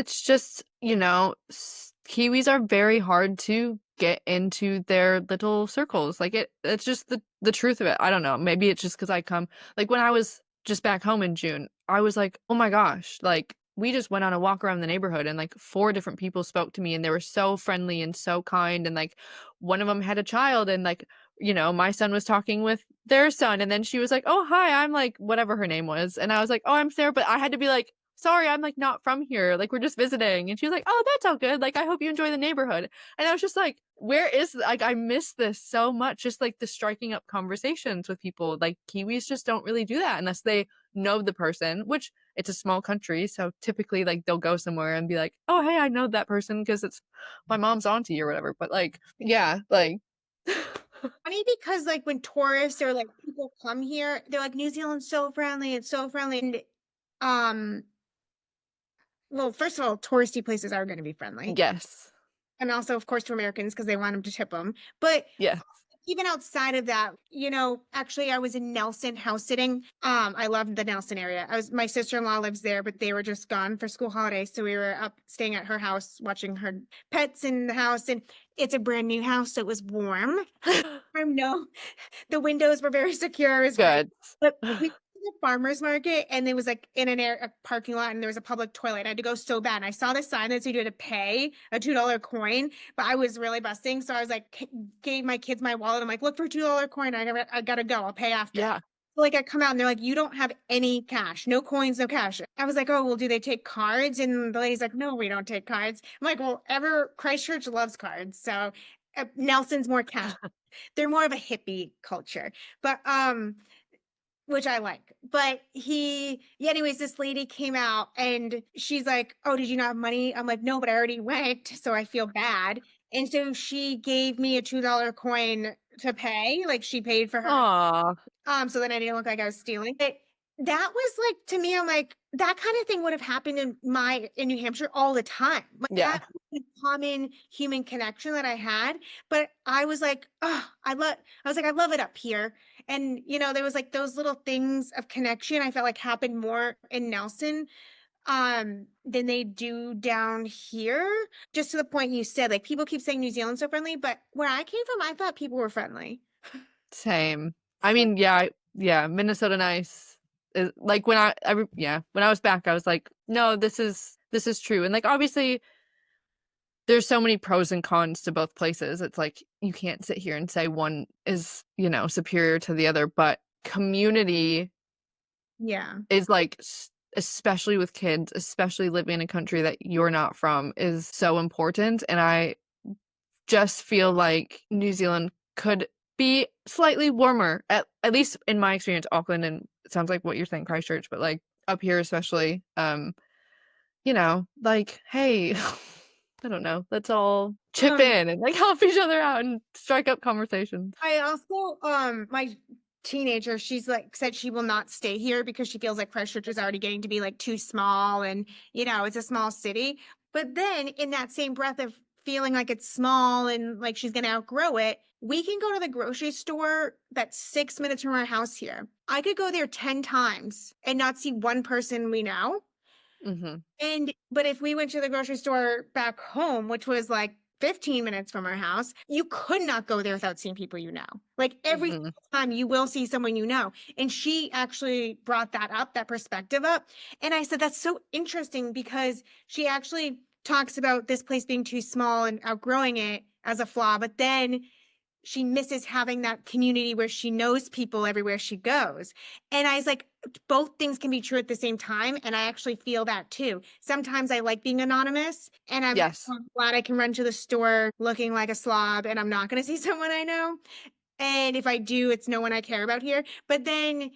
Kiwis are very hard to get into their little circles. Like it's just the truth of it. I don't know. Maybe it's just because I come like when I was just back home in June, I was like, oh my gosh, like we just went on a walk around the neighborhood and like four different people spoke to me and they were so friendly and so kind and like one of them had a child and like my son was talking with their son and then she was like, oh hi, I'm like whatever her name was and I was like, oh I'm Sarah, but I had to be like, sorry, I'm like not from here. Like we're just visiting. And she was like, oh, that's all good. Like I hope you enjoy the neighborhood. And I was just like, where is like I miss this so much. Just like the striking up conversations with people. Like Kiwis just don't really do that unless they know the person, which it's a small country. So typically like they'll go somewhere and be like, oh hey, I know that person because it's my mom's auntie or whatever. But like, yeah, like Funny because like when tourists or like people come here, they're like, New Zealand's so friendly, it's so friendly. And um, well, first of all, touristy places are going to be friendly. Yes. And also, of course, to Americans because they want them to tip them. But Yes. even outside of that, actually I was in Nelson house sitting. I loved the Nelson area. My sister-in-law lives there, but they were just gone for school holidays. So we were up staying at her house, watching her pets in the house. And it's a brand new house, so it was warm. No, the windows were very secure. It was great. Good. But we went to the farmer's market and there was like in a parking lot and there was a public toilet. I had to go so bad. And I saw the sign that said you had to pay a $2 coin, but I was really busting. So I was like, gave my kids my wallet. I'm like, look for a $2 coin. I gotta go. I'll pay after. Yeah. So, like I come out and they're like, you don't have any cash, no coins, no cash. I was like, oh, well, do they take cards? And the lady's like, no, we don't take cards. I'm like, well, Christchurch loves cards. So Nelson's more cash. They're more of a hippie culture, but which I like. But yeah, anyways, this lady came out and she's like, oh, did you not have money? I'm like, no, but I already went, so I feel bad. And so she gave me a $2 coin to pay, like she paid for her. Aw. So then I didn't look like I was stealing. But that was like to me, I'm like, that kind of thing would have happened in New Hampshire all the time. Like Yeah. that was a common human connection that I had. But I was like, oh, I love it up here. And there was like those little things of connection I felt like happened more in Nelson than they do down here. Just to the point you said, like people keep saying New Zealand's so friendly, but where I came from, I thought people were friendly. Same. I mean, yeah, Minnesota nice. Like when I was back, I was like, no, this is true. And like obviously there's so many pros and cons to both places. It's like you can't sit here and say one is, superior to the other, but community Yeah. is like especially with kids, especially living in a country that you're not from is so important. And I just feel like New Zealand could be slightly warmer, at least in my experience, Auckland, and it sounds like what you're saying, Christchurch, but like up here especially, like, hey, I don't know, let's all chip in and like help each other out and strike up conversations. I also my teenager, she's like said she will not stay here because she feels like Christchurch is already getting to be like too small and it's a small city. But then in that same breath of feeling like it's small and like she's gonna outgrow it, we can go to the grocery store that's 6 minutes from our house here. I could go there 10 times and not see one person we know. But if we went to the grocery store back home, which was like 15 minutes from our house, you could not go there without seeing people you know. Like every single time you will see someone you know. And she actually brought that perspective up. And I said, that's so interesting because she actually talks about this place being too small and outgrowing it as a flaw. But then she misses having that community where she knows people everywhere she goes. And I was like, both things can be true at the same time. And I actually feel that too. Sometimes I like being anonymous and I'm glad I can run to the store looking like a slob and I'm not going to see someone I know. And if I do, it's no one I care about here. But then,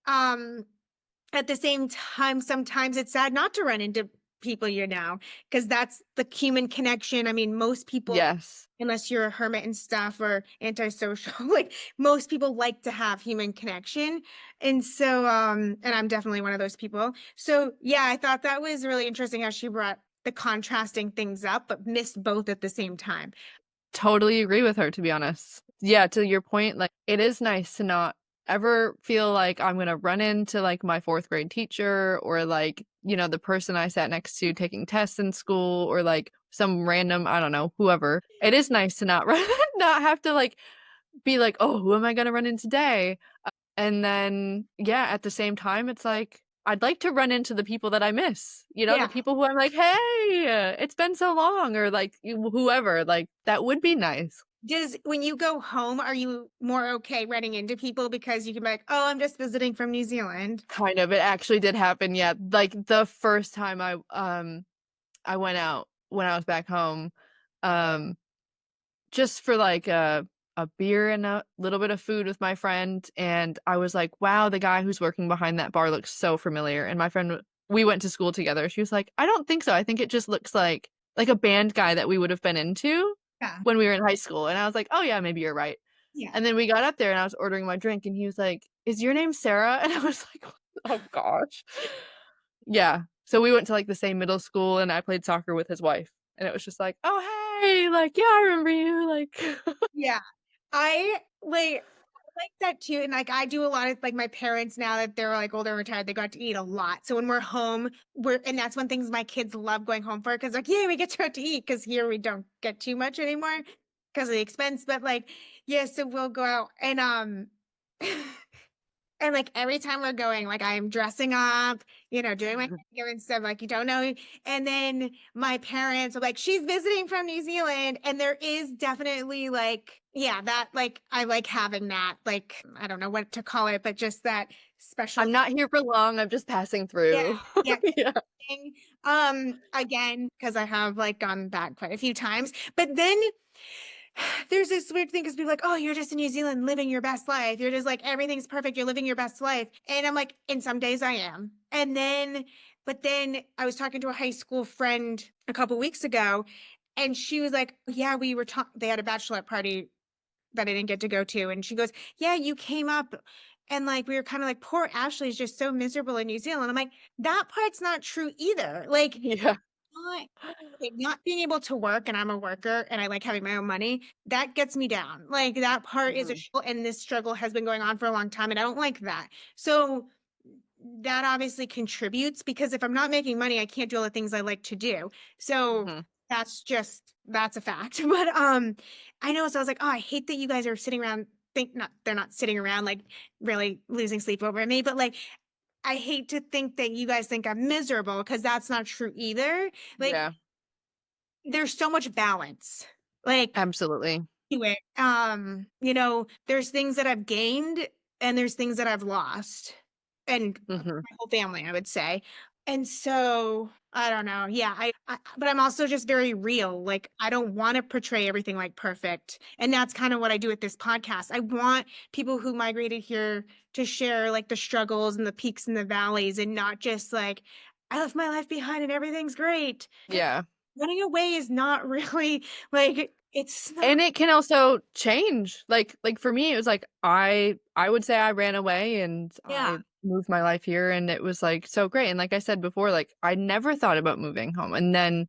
at the same time, sometimes it's sad not to run into people because that's the human connection. I mean, most people, unless you're a hermit and stuff or antisocial, like most people like to have human connection. And so, and I'm definitely one of those people. So yeah, I thought that was really interesting how she brought the contrasting things up, but missed both at the same time. Totally agree with her, to be honest. Yeah, to your point, like it is nice to not ever feel like I'm gonna run into like my 4th grade teacher or like the person I sat next to taking tests in school or like some random, I don't know, whoever. It is nice to not not have to like be like, oh, who am I gonna run into today? And then at the same time it's like I'd like to run into the people that I miss, the people who I'm like, hey, it's been so long, or like whoever, like that would be nice. When you go home, are you more okay running into people because you can be like, oh, I'm just visiting from New Zealand? Kind of. It actually did happen. Yeah. Like the first time I went out when I was back home, just for like a beer and a little bit of food with my friend. And I was like, wow, the guy who's working behind that bar looks so familiar. And my friend, we went to school together. She was like, I don't think so. I think it just looks like a band guy that we would have been into when we were in high school. And I was like, oh yeah, maybe you're right. Yeah. And then we got up there and I was ordering my drink and he was like, "Is your name Sarah?" And I was like, "Oh gosh." Yeah. So we went to like the same middle school and I played soccer with his wife. And it was just like, "Oh, hey, like, yeah, I remember you." Like, Yeah. I like that too, and, like, I do a lot of like, my parents now that they're, like, older and retired, they got to eat a lot, so when we're home, we're and that's one things my kids love going home for, because like, "Yeah, we get to go out to eat," because here we don't get too much anymore because of the expense, but, like, yeah, so we'll go out and, like, every time we're going, like, I'm dressing up, doing my hair and stuff, like, you don't know and then my parents are like, "She's visiting from New Zealand," and there is definitely, like yeah, that like, I like having that, like, I don't know what to call it, but just that special I'm not here for long. I'm just passing yeah, through. yeah, Yeah. thing, again, because I have, like, gone back quite a few times, but then there's this weird thing because people are like, "Oh, you're just in New Zealand living your best life. You're just like everything's perfect. You're living your best life." And I'm like, in some days I am. But then I was talking to a high school friend a couple weeks ago, and she was like, "Yeah, we were talking." They had a bachelorette party that I didn't get to go to, and she goes, "Yeah, you came up." And like we were kind of like, poor Ashley's just so miserable in New Zealand. I'm like, that part's not true either. Like Yeah. not okay, not being able to work, and I'm a worker, and I like having my own money, that gets me down. Like, that part is a Mhm. struggle, and this struggle has been going on for a long time, and I don't like that. So, that obviously contributes because if I'm not making money, I can't do all the things I like to do. So, Mhm. that's a fact. But, I know, so I was like, "Oh, I hate that you guys are sitting around" think not they're not sitting around, like, really losing sleep over me, but, like, I hate to think that you guys think I'm miserable because that's not true either. Like, Yeah. there's so much balance, like, Absolutely. to it. There's things that I've gained and there's things that I've lost, and Mhm. my whole family, I would say. And so, I don't know. Yeah, but I'm also just very real. Like, I don't want to portray everything like perfect. And that's kind of what I do with this podcast. I want people who migrated here to share like the struggles and the peaks and the valleys and not just like, I left my life behind and everything's great. Yeah. Running away is not really like it's not And it can also change. Like for me, it was like I would say I ran away and yeah. I moved my life here and it was like so great. And like I said before, like I never thought about moving home. And then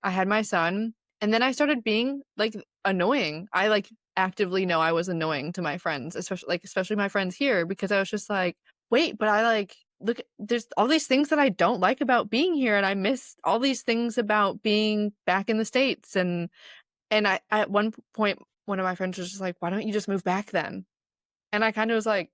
I had my son and then I started being like annoying. I like actively know I was annoying to my friends, especially my friends here because I was just like, wait, but I like look there's all these things that I don't like about being here and I miss all these things about being back in the States and I at one point, one of my friends was just like, "Why don't you just move back then?" And I kinda was like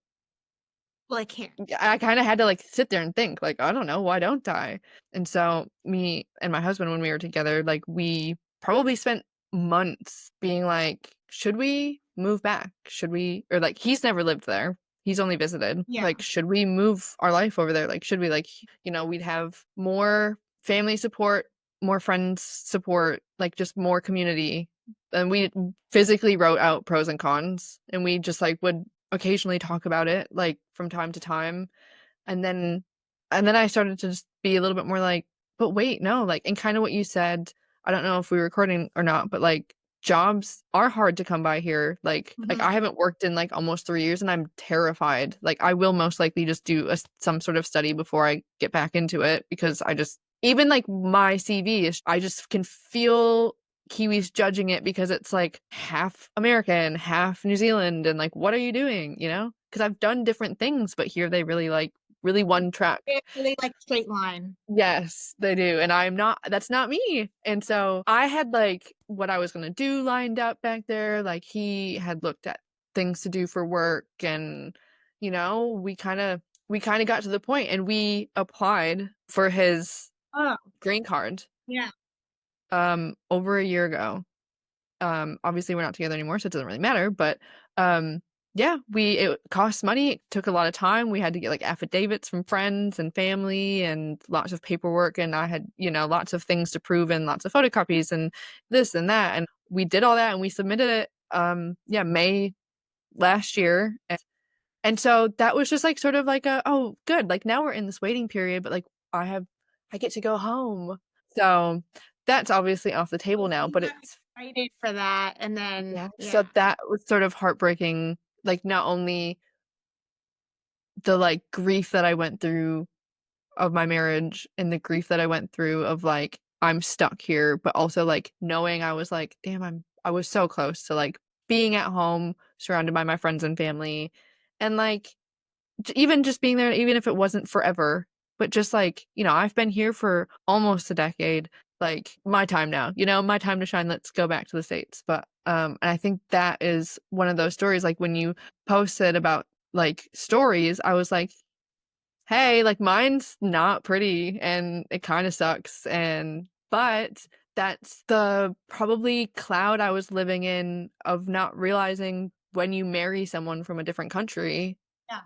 Well, I can't. yeah, I kinda had to, like, sit there and think, like, "I don't know, why don't I?" And so, me and my husband, when we were together, like, we probably spent months being like, "Should we move back? Should we" or, like, he's never lived there. He's only visited. Yeah. Like, "Should we move our life over there? Like, should we, like" we'd have more family support, more friends support, like, just more community, and we physically wrote out pros and cons, and we just, like, would occasionally talk about it, like, from time to time, and then I started to just be a little bit more like, "But wait, no," like and kinda what you said, I don't know if we were recording or not, but, like, jobs are hard to come by here, Mhm. I haven't worked in, like, almost 3 years, and I'm terrified, like, I will most likely just do some sort of study before I get back into it because I just even, like, my CV is I just can feel Kiwis judging it because it's, like, half American, half New Zealand, and, like, "What are you doing?" You know? Because 'Cause I've done different things, but here they really, like really one track. They like straight line. Yes, they do, and I'm not that's not me, and so I had, like, what I was gonna do lined up back there, like, he had looked at things to do for work and, we kinda got to the point and we applied for his Oh, green card, yeah. over a year ago. Obviously we're not together anymore, so it doesn't really matter, but, um, yeah, it costs money, it took a lot of time, we had to get, like, affidavits from friends and family and lots of paperwork, and I had, lots of things to prove and lots of photocopies and this and that, and we did all that and we submitted it, yeah, May last year, and so that was just, like, sort of like "Oh, good, like, now we're in this waiting period, but, like, I get to go home." So, that's obviously off the Oh, table so now, you but got it's Excited for that, and then Yeah. So yeah. that was sort of heartbreaking, like, not only the, like, grief that I went through of my marriage and the grief that I went through of, like, I'm stuck here, but also, like, knowing I was like, "Damn, I was so close to, like, being at home surrounded by my friends and family," and, like, even just being there, even if it wasn't forever, but just like, I've been here for almost a decade, like, my time now, my time to shine, let's go back to the States. But, and I think that is one of those stories, like, when you posted about, like, stories, I was like, "Hey, like, mine's not pretty, and it kinda sucks," but that's the probably cloud I was living in of not realizing when you marry someone from a different country, Yeah.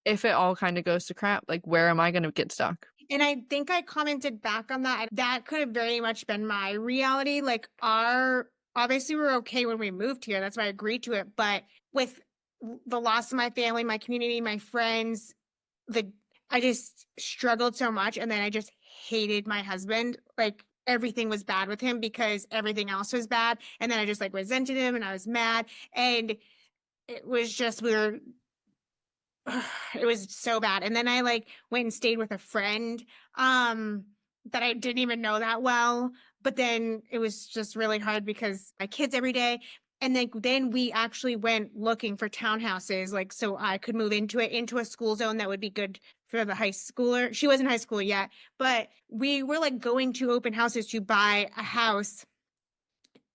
if it all kinda goes to crap, like, where am I gonna get stuck? And I think I commented back on that. That could have very much been my reality. Like our obviously we're okay when we moved here. That's why I agreed to it. But with the loss of my family, my community, my friends, the I just struggled so much. And then I just hated my husband. Like everything was bad with him because everything else was bad. And then I just like resented him and I was mad. And it was just we were it was so bad. And then I like went and stayed with a friend um that I didn't even know that well, but then it was just really hard because my kids every day. And then we actually went looking for townhouses like so I could move into it into a school zone that would be good for the high schooler. She wasn't high school yet, but we were like going to open houses to buy a house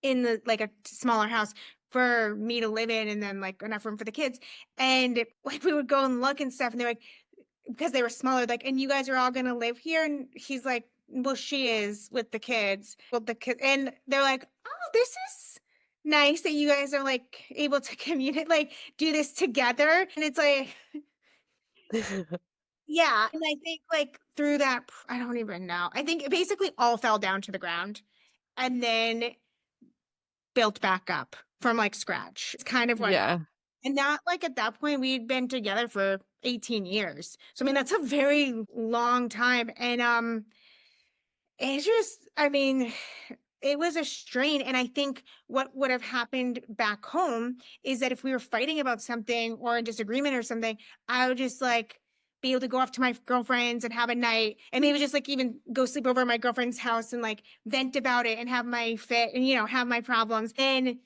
in the like a smaller house for me to live in and then like enough room for the kids. And like we would go and look and stuff and they're like because they were smaller, like, and you guys are all gonna live here. And he's like, well, she is with the kids. Well, the kids and they're like, oh, this is nice that you guys are like able to communicate, like do this together. And it's like, yeah. And I think like through that, I don't even know. I think it basically all fell down to the ground and then built back up from like scratch. It's kind of what Yeah. and that like at that point we'd been together for 18 years. So I mean that's a very long time. And it's just I mean it was a strain. And I think what would have happened back home is that if we were fighting about something or a disagreement or something, I would just like be able to go off to my girlfriends and have a night and maybe just like even go sleep over at my girlfriend's house and like vent about it and have my fit and have my problems. And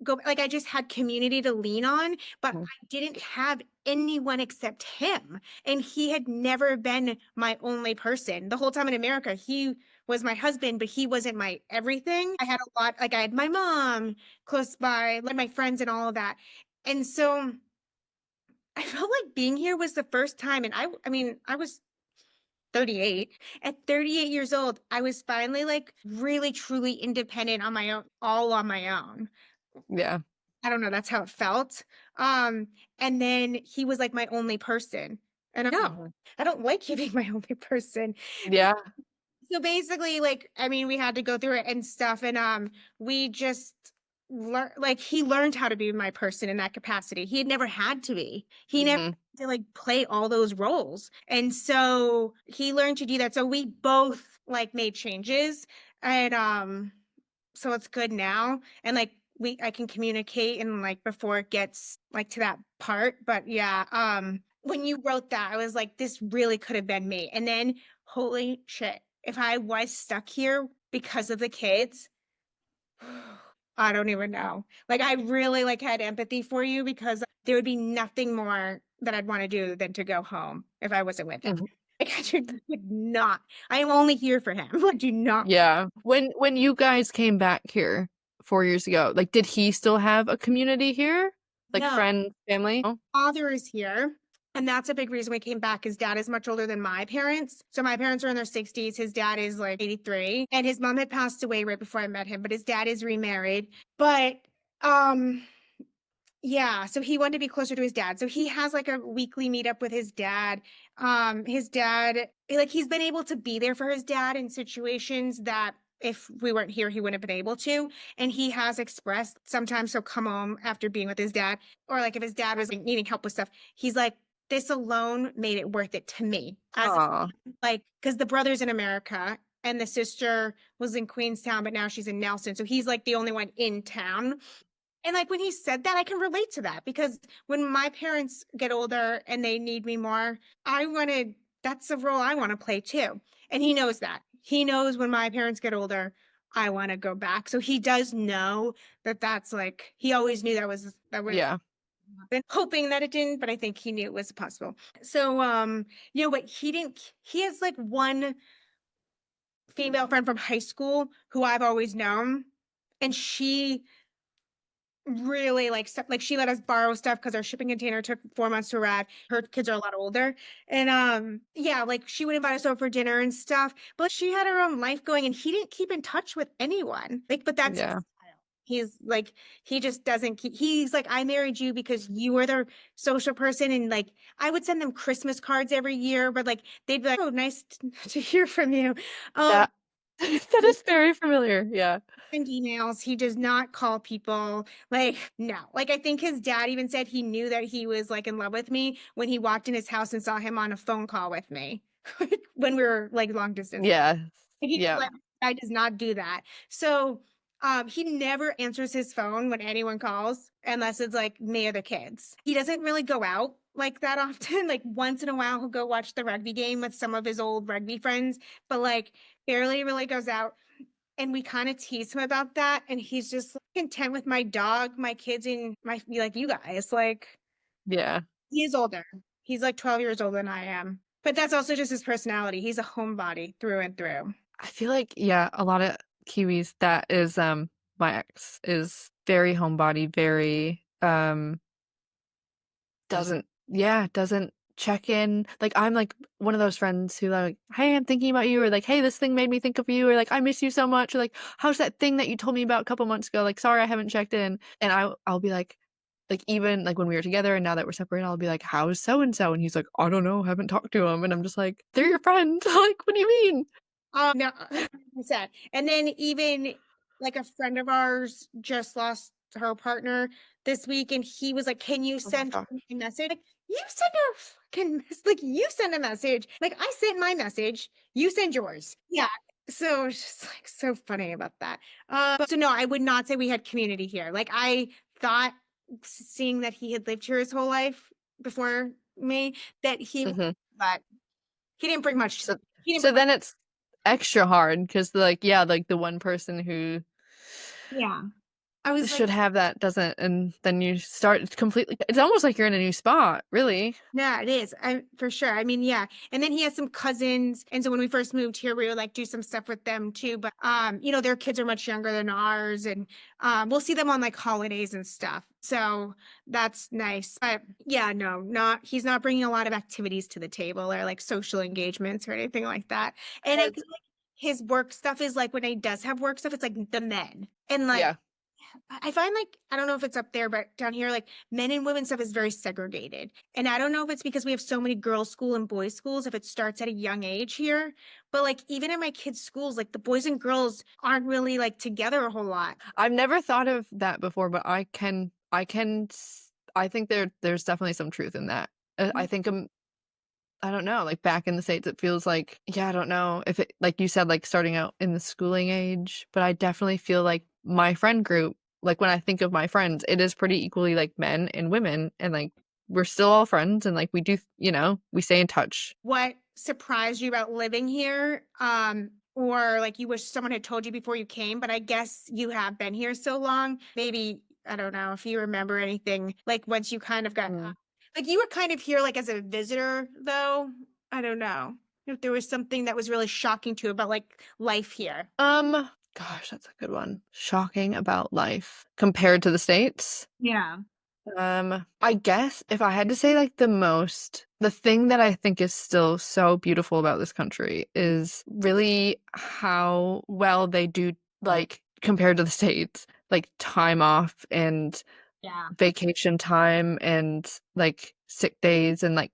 go like I just had community to lean on, but Mhm. I didn't have anyone except him. And he had never been my only person. The whole time in America, he was my husband, but he wasn't my everything. I had a lot, like I had my mom close by, like my friends and all of that. And so I felt like being here was the first time. And I mean, I was 38. At 38 years old, I was finally like really truly independent on my own, all on my own. Yeah. I don't know, that's how it felt. Um, and then he was like my only person. And no, Mhm. I don't like you being my only person. Yeah. So basically, like, I mean, we had to go through it and stuff, and we just learned like he learned how to be my person in that capacity. He had never had to be. He never Mhm. had to like play all those roles. And so he learned to do that. So we both like made changes and so it's good now. And like I can communicate and like before it gets like to that part. But yeah, when you wrote that, I was like, this really could have been me. And then holy shit, if I was stuck here because of the kids, I don't even know. Like I really like had empathy for you because there would be nothing more that I'd want to do than to go home if I wasn't with him. Mhm. Like I just would not. I am only here for him. I do not. Yeah. When you guys came back here 4 years ago, like, did he still have a community here? Like, No. friends, family? Oh. Father is here. And that's a big reason we came back. His dad is much older than my parents. So my parents are in their 60s. His dad is like 83. And his mom had passed away right before I met him, but his dad is remarried. But um yeah, so he wanted to be closer to his dad. So he has like a weekly meetup with his dad. His dad, like he's been able to be there for his dad in situations that if we weren't here, he wouldn't have been able to. And he has expressed sometimes he'll come home after being with his dad, or like if his dad was like, needing help with stuff, he's like, this alone made it worth it to me. As Aw. like, because the brother's in America and the sister was in Queenstown, but now she's in Nelson. So he's like the only one in town. And like when he said that, I can relate to that because when my parents get older and they need me more, I want to, that's the role I want to play too. And he knows that. He knows when my parents get older, I want to go back. So he does know that that's like, he always knew that would Yeah. happen, hoping that it didn't, but I think he knew it was possible. So, but he didn't, he has like one female friend from high school who I've always known. And she really like stuff like she let us borrow stuff because our shipping container took 4 months to arrive. Her kids are a lot older. And yeah, like she would invite us over for dinner and stuff. But she had her own life going and he didn't keep in touch with anyone. Like, but that's his Yeah. style. He's like, he just doesn't keep, he's like, I married you because you were the social person. And like, I would send them Christmas cards every year, but like, they'd be like, oh, nice to hear from you. Um, That that is very familiar. Yeah. and emails. He does not call people. Like, no. Like, I think his dad even said he knew that he was like in love with me when he walked in his house and saw him on a phone call with me when we were like long distance. Yeah. Like, he Yeah. like, I does not do that. So he never answers his phone when anyone calls unless it's like me or the kids. He doesn't really go out like that often. Like once in a while he'll go watch the rugby game with some of his old rugby friends, but like barely really goes out. And we kind of tease him about that. And he's just content with my dog, my kids, and my like you guys. Like Yeah. he is older. He's like 12 years older than I am. But that's also just his personality. He's a homebody through and through. I feel like, yeah, a lot of Kiwis, that is my ex is very homebody, very doesn't check in. Like I'm like one of those friends who like, hey, I'm thinking about you, or like, hey, this thing made me think of you, or like I miss you so much, or like, how's that thing that you told me about a couple months ago? Like, sorry, I haven't checked in. And I'll be like even like when we were together and now that we're separated, I'll be like, how's so and so? And he's like, I don't know, haven't talked to him. And I'm just like, they're your friend. Like, what do you mean? No, 100%. And then even like a friend of ours just lost her partner this week, and he was like, "Can you Oh my send gosh. her a message?" Like, you send her a like you send a message. Like I sent my message, you send yours. Yeah. So it's just like so funny about that. So no, I would not say we had community here. Like I thought, seeing that he had lived here his whole life before me, that he, Hmm. but he didn't bring much. So He didn't so bring much. then it's extra hard because like yeah, like the one person who Yeah. I was like, should have that doesn't, and then you start completely, it's almost like you're in a new spot, really. yeah, it is. I for sure. I mean, yeah. And then he has some cousins. And so when we first moved here, we would like do some stuff with them too. But their kids are much younger than ours. And we'll see them on like holidays and stuff. So that's nice. But yeah, no, not he's not bringing a lot of activities to the table or like social engagements or anything like that. And I feel like his work stuff is like when he does have work stuff, it's like the men. And like Yeah. I find like I don't know if it's up there, but down here, like men and women stuff is very segregated. And I don't know if it's because we have so many girls' school and boys' schools, if it starts at a young age here. But like even in my kids' schools, like the boys and girls aren't really like together a whole lot. I've never thought of that before, but I think there's definitely some truth in that. I think I don't know, like back in the States, it feels like, yeah, I don't know if it, like you said, like starting out in the schooling age, but I definitely feel like my friend group, like when I think of my friends, it is pretty equally like men and women, and like we're still all friends, and like we do, we stay in touch. What surprised you about living here? Or like you wish someone had told you before you came, but I guess you have been here so long. Maybe I don't know if you remember anything like once you kind of got Mm. like you were kind of here like as a visitor though. I don't know if there was something that was really shocking to you about like life here. Gosh, that's a good one. Shocking about life compared to the States. Yeah. I guess if I had to say like the thing that I think is still so beautiful about this country is really how well they do, like compared to the States, like time off and Yeah. vacation time and like sick days and like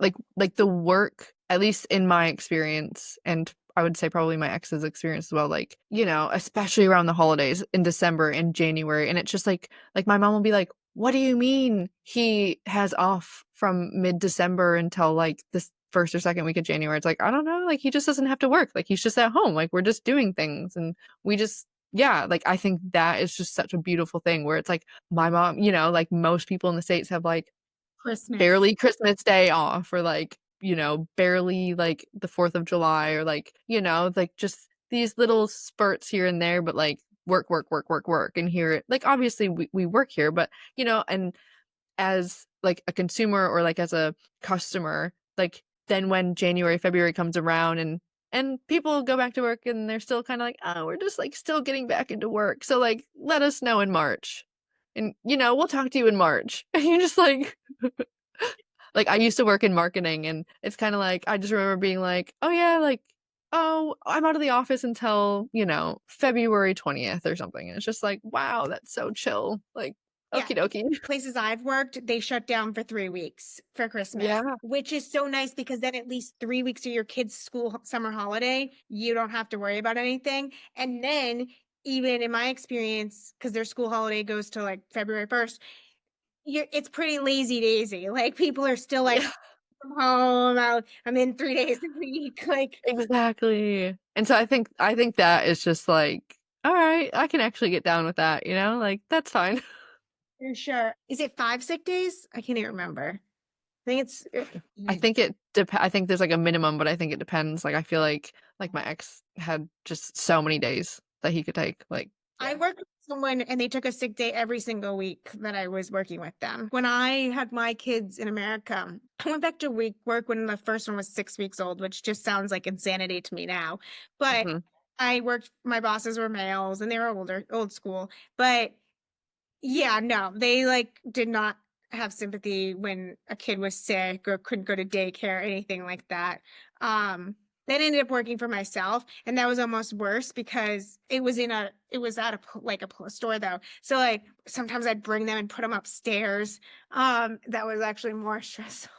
the work, at least in my experience, and I would say probably my ex's experience as well, like, especially around the holidays in December and January. And it's just like my mom will be like, what do you mean he has off from mid-December until like this first or second week of January. It's like, I don't know, like he just doesn't have to work. Like he's just at home. Like we're just doing things and we just yeah, like I think that is just such a beautiful thing where it's like my mom, like most people in the States have like Christmas. barely Christmas Day off or like, barely like the 4th of July or like, like just these little spurts here and there, but like work, work, work, work, work. And here, like obviously we work here, but and as like a consumer or like as a customer, like then when January, February comes around and people go back to work and they're still kind of like, oh, we're just like still getting back into work. So like let us know in March. And we'll talk to you in March. And you're just like I used to work in marketing and it's kind of like I just remember being like, oh yeah, like oh, I'm out of the office until, February 20th or something. And it's just like, wow, that's so chill. Like Yeah. okie dokie. Places I've worked, they shut down for 3 weeks for Christmas, Yeah. which is so nice because then at least 3 weeks of your kids' summer holiday, you don't have to worry about anything. And then even in my experience, because their school holiday goes to like February 1st, it's pretty lazy daisy. Like people are still like Yeah. from home. I'm in 3 days a week. Like Exactly. And so I think that is just like, all right, I can actually get down with that, like that's fine. for sure. Is it 5 sick days? I can't even remember. I think it's I think there's like a minimum, but I think it depends. Like I feel like my ex had just so many days that he could take. Like, I yeah. worked with someone and they took a sick day every single week that I was working with them. When I had my kids in America, I went back to week work when the first one was 6 weeks old, which just sounds like insanity to me now. But Hmm. I worked, my bosses were males and they were old school. But yeah, no, they like did not have sympathy when a kid was sick or couldn't go to daycare or anything like that. Um, then ended up working for myself, and that was almost worse because it was at a store though. So like sometimes I'd bring them and put them upstairs. That was actually more stressful.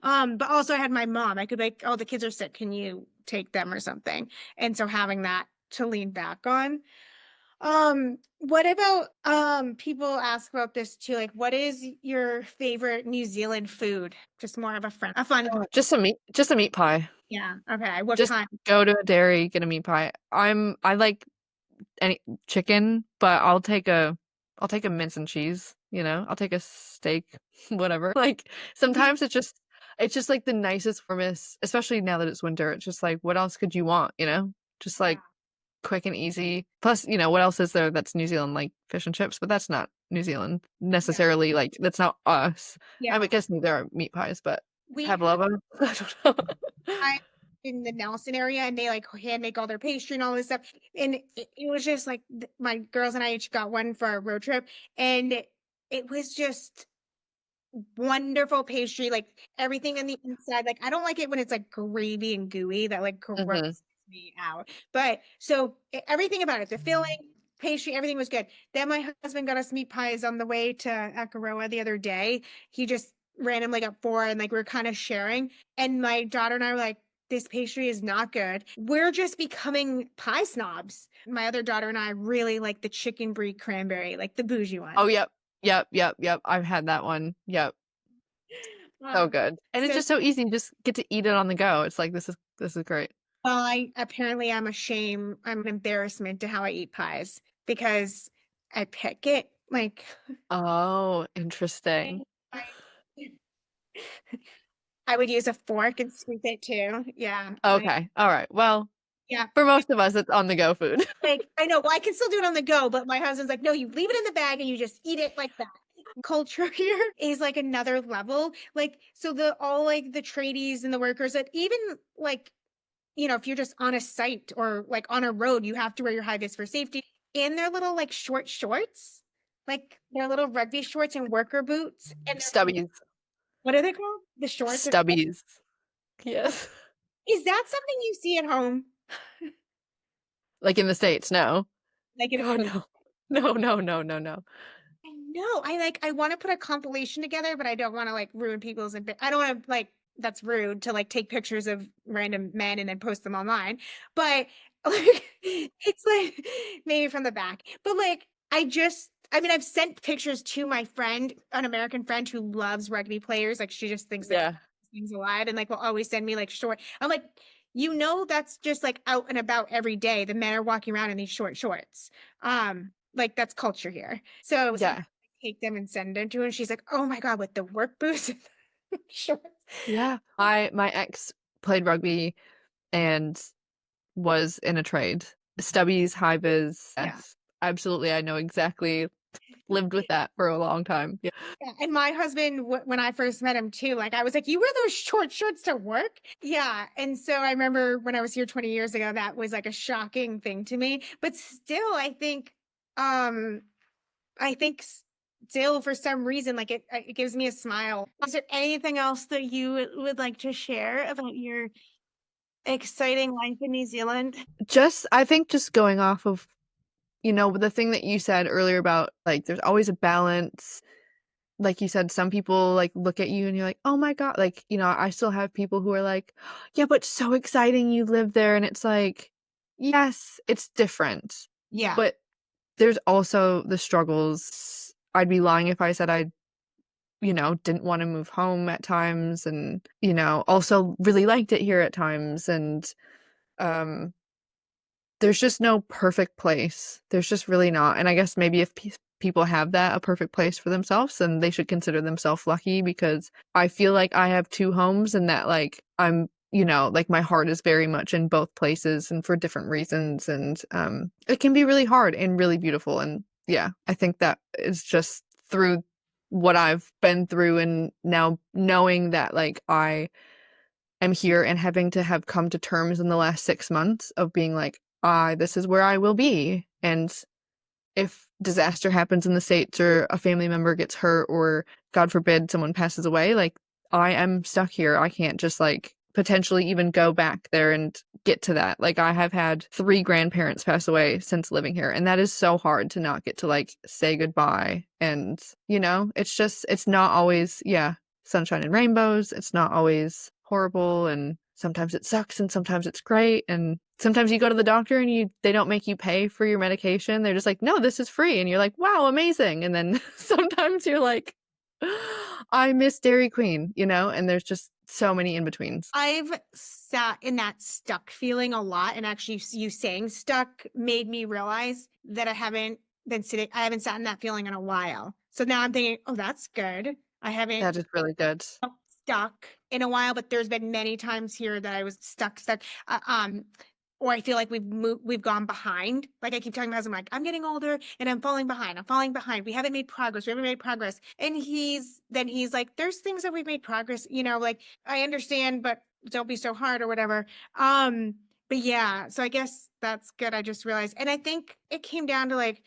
But also I had my mom. I could like, oh, the kids are sick. Can you take them or something? And so having that to lean back on. What about people ask about this too, like what is your favorite New Zealand food? Just more of a fun Oh, just a meat pie. yeah. Okay. What Just kind? go to a dairy, get a meat pie. I like any chicken, but I'll take a mince and cheese, I'll take a steak, whatever. Like sometimes it's just like the nicest warmest, especially now that it's winter. It's just like what else could you want, Just Yeah. like quick and easy. Plus, what else is there that's New Zealand like fish and chips, but that's not New Zealand Yeah. necessarily, like that's not us. I Yeah. would guess there are meat pies, but We pavlova? I don't know. I in the Nelson area and they like hand make all their pastry and all this stuff. And it was just like my girls and I each got one for our road trip and it was just wonderful pastry, like everything on the inside. Like I don't like it when it's like gravy and gooey. That like Mhm. grosses me out. But so everything about it, the filling, pastry, everything was good. Then my husband got us meat pies on the way to Akaroa the other day. He just randomly got four and like we are kind of sharing. And my daughter and I were like, this pastry is not good. We're just becoming pie snobs. My other daughter and I really like the chicken brie cranberry, like the bougie Oh, one. yep. Yep, yep, yep. I've had that one. Yep. So Um, good. And it's so just so easy. You just get to eat it on the go. It's like this is great. well, I apparently I'm a shame, I'm an embarrassment to how I eat pies because I pick it like Oh, I, interesting. I would use a fork and scoop it too. Yeah, Okay. All right. Well, yeah. for most of us, it's on the go food. Like I know, well, I can still do it on the go, but my husband's like, no, you leave it in the bag and you just eat it like that. Culture here is like another level. Like so the all like the tradies and the workers that even like if you're just on a site or like on a road, you have to wear your high vis for safety. In their little like short shorts, like their little rugby shorts and worker boots. And Stubbies. what are they called? The shorts. Stubbies. Yes. Is that something you see at home? Like in the States, no. Like in Oh no. No, no, no, no, no. I know. I want to put a compilation together, but I don't want to like ruin people's. I don't want to like. That's rude to like take pictures of random men and then post them online. But like, it's like maybe from the back. But like, I mean, I've sent pictures to my friend, an American friend who loves rugby players. Like, she just thinks they're Yeah. things a lot and, like, will always send me, like, short I'm like, "You know that's just, like, out and about every day. The men are walking around in these short shorts." Like, that's culture here. So, sometimes Yeah. I take them and send them to her, and she's like, "Oh my god, with the work boots and the shorts." Yeah. My ex played rugby and was in a trade. Stubbies, high vis, Yeah. yes. Absolutely, I know exactly lived with that for a long time. Yeah. Yeah, and my husband, when I first met him too, like I was like, "You wear those short shorts to work?" Yeah, and so I remember when I was here 20 years ago, that was like a shocking thing to me. But still, um, I think still for some reason, like it gives me a smile. Is there anything else that you would like to share about your exciting life in New Zealand? Just I think just going off of, the thing that you said earlier about, like, there's always a balance. Like you said, some people, like, look at you and you're like, "Oh my god," like, I still have people who are like, "Yeah, but so exciting you live there," and it's like, yes, it's different, Yeah, but there's also the struggles. I'd be lying if I said I, didn't wanna move home at times and, also really liked it here at times, and, um there's just no perfect place. There's just really not, and I guess maybe if people have that, a perfect place for themselves, then they should consider themselves lucky because I feel like I have 2 homes and that, like, I'm like, my heart is very much in both places and for different reasons, and, it can be really hard and really beautiful, and, yeah, I think that is just through what I've been through and now knowing that, like, I am here and having to have come to terms in the last 6 months of being like, this is where I will be." And if disaster happens in the States or a family member gets hurt or God forbid someone passes away, like, I am stuck here. I can't just, like, potentially even go back there and get to that. Like, I have had 3 grandparents pass away since living here, and that is so hard to not get to, like, say goodbye. And, it's not always, yeah, sunshine and rainbows. It's not always horrible, and sometimes it sucks and sometimes it's great, and sometimes you go to the doctor and they don't make you pay for your medication. They're just like, "No, this is free." And you're like, "Wow, amazing." And then sometimes you're like, "I miss Dairy Queen," and there's just so many in betweens. I've sat in that stuck feeling a lot, and actually you saying stuck made me realize that I haven't sat in that feeling in a while. So now I'm thinking, "Oh, that's good." I haven't That is really good. stuck in a while, but there's been many times here that I was stuck, or I feel like we've gone behind. Like I keep telling my husband, like, "I'm getting older and I'm falling behind. I'm falling behind. We haven't made progress. We haven't made progress." And he's like, "There's things that we've made progress, like I understand, but don't be so hard or whatever." But yeah, so I guess that's good. I just realized, and I think it came down to like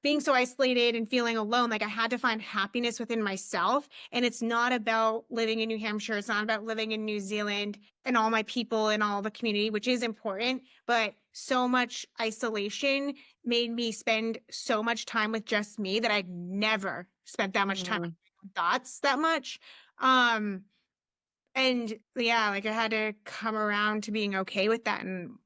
being so isolated and feeling alone, like I had to find happiness within myself. And it's not about living in New Hampshire. It's not about living in New Zealand and all my people and all the community, which is important. But so much isolation made me spend so much time with just me that I'd never spent that much time with Mm. my own thoughts that much. Um, and yeah, like I had to come around to being okay with that. And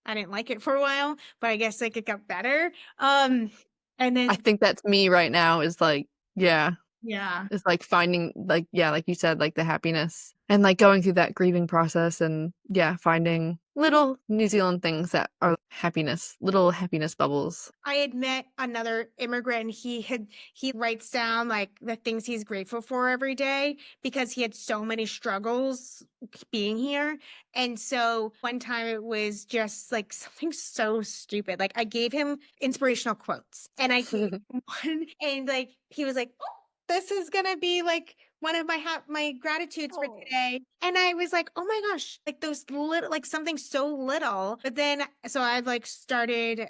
I didn't like it for a while, but I guess like it got better. And I then think that's me right now is like, yeah, yeah, is like finding, like, yeah, like you said, like the happiness and like going through that grieving process and, yeah, finding little New Zealand things that are happiness, little happiness bubbles. I had met another immigrant and he writes down like the things he's grateful for every day because he had so many struggles being here. And so one time it was just like something so stupid. Like I gave him inspirational quotes and I gave him one and like he was like, "Oh, this is gonna be like one of my gratitudes for Oh. today." And I was like, "Oh my gosh, like those little like something so little." But then so I've like started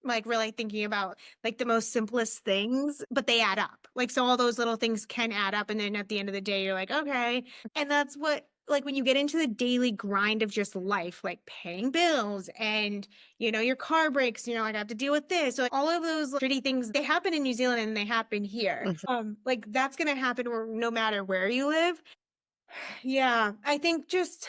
like really thinking about like the most simplest things, but they add up. Like so all those little things can add up and then at the end of the day you're like, "Okay." And that's what like when you get into the daily grind of just life, like paying bills and your car breaks, like I have to deal with this. So like, all of those shitty things, they happen in New Zealand and they happen here. Mhm. Like that's gonna happen no matter where you live. Yeah, I think just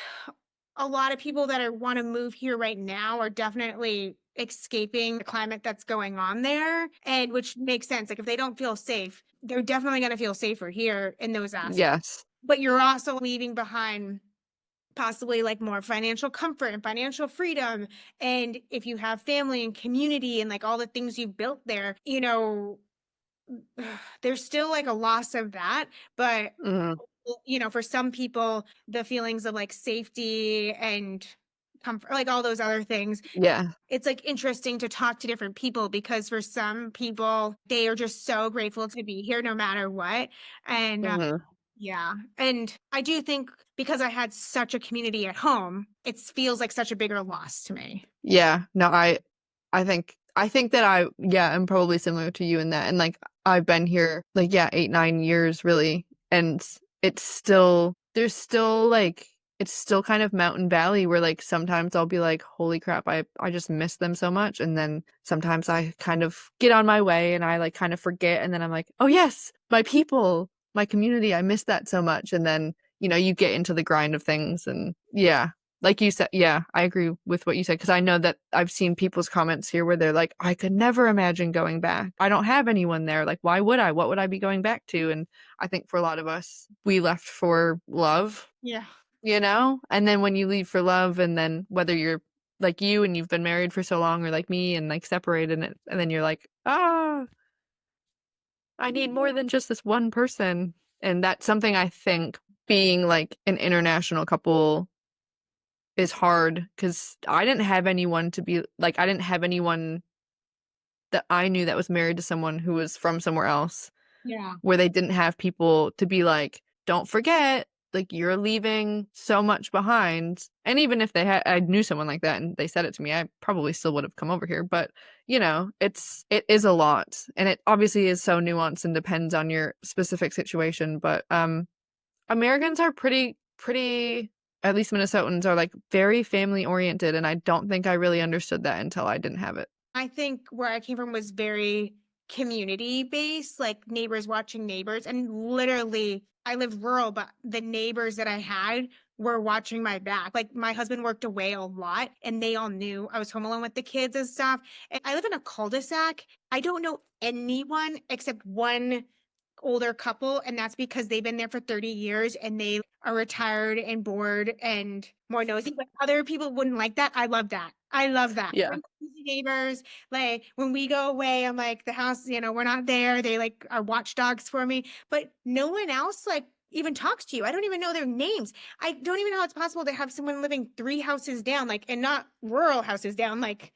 a lot of people that want to move here right now are definitely escaping the climate that's going on there, and which makes sense. Like if they don't feel safe, they're definitely going to feel safer here in those aspects. Yes. but you're also leaving behind possibly like more financial comfort and financial freedom. And if you have family and community and like all the things you've built there, there's still like a loss of that. But, Mhm. for some people, the feelings of like safety and comfort, like all those other things, Yeah. it's like interesting to talk to different people because for some people, they are just so grateful to be here no matter what. And Mhm. yeah. And I do think because I had such a community at home, it feels like such a bigger loss to me. Yeah. No, I think that I'm probably similar to you in that. And like I've been here like, yeah, 8, 9 years really. And there's still like it's still kind of mountain valley where like sometimes I'll be like, holy crap, I just miss them so much. And then sometimes I kind of get on my way and I like kind of forget and then I'm like, oh yes, my people, my community, I miss that so much. And then, you get into the grind of things and yeah. Like you said, yeah, I agree with what you said because I know that I've seen people's comments here where they're like, I could never imagine going back. I don't have anyone there. Like, why would I? What would I be going back to? And I think for a lot of us, we left for love, Yeah. And then when you leave for love, and then whether you're like you and you've been married for so long, or like me and like separated, and then you're like, I need more than just this one person. And that's something I think being like an international couple is hard because I didn't have anyone to be like, I didn't have anyone that I knew that was married to someone who was from somewhere else Yeah. where they didn't have people to be like, don't forget, like, you're leaving so much behind. And even if I knew someone like that and they said it to me, I probably still would have come over here. But, it is a lot. And it obviously is so nuanced and depends on your specific situation. But, Americans are pretty, at least Minnesotans are like very family oriented, and I don't think I really understood that until I didn't have it. I think where I came from was very community based, like neighbors watching neighbors. And literally, I lived rural, but the neighbors that I had were watching my back. Like my husband worked away a lot and they all knew I was home alone with the kids and stuff. And I live in a cul-de-sac. I don't know anyone except one older couple, and that's because they've been there for 30 years and they are retired and bored and more nosy. But other people wouldn't like that. I love that. I love that. Yeah. We're nosy neighbors. Like when we go away, I'm like, the house, we're not there. They like are watchdogs for me. But no one else like even talks to you. I don't even know their names. I don't even know how it's possible to have someone living 3 houses down, like, and not rural houses down, like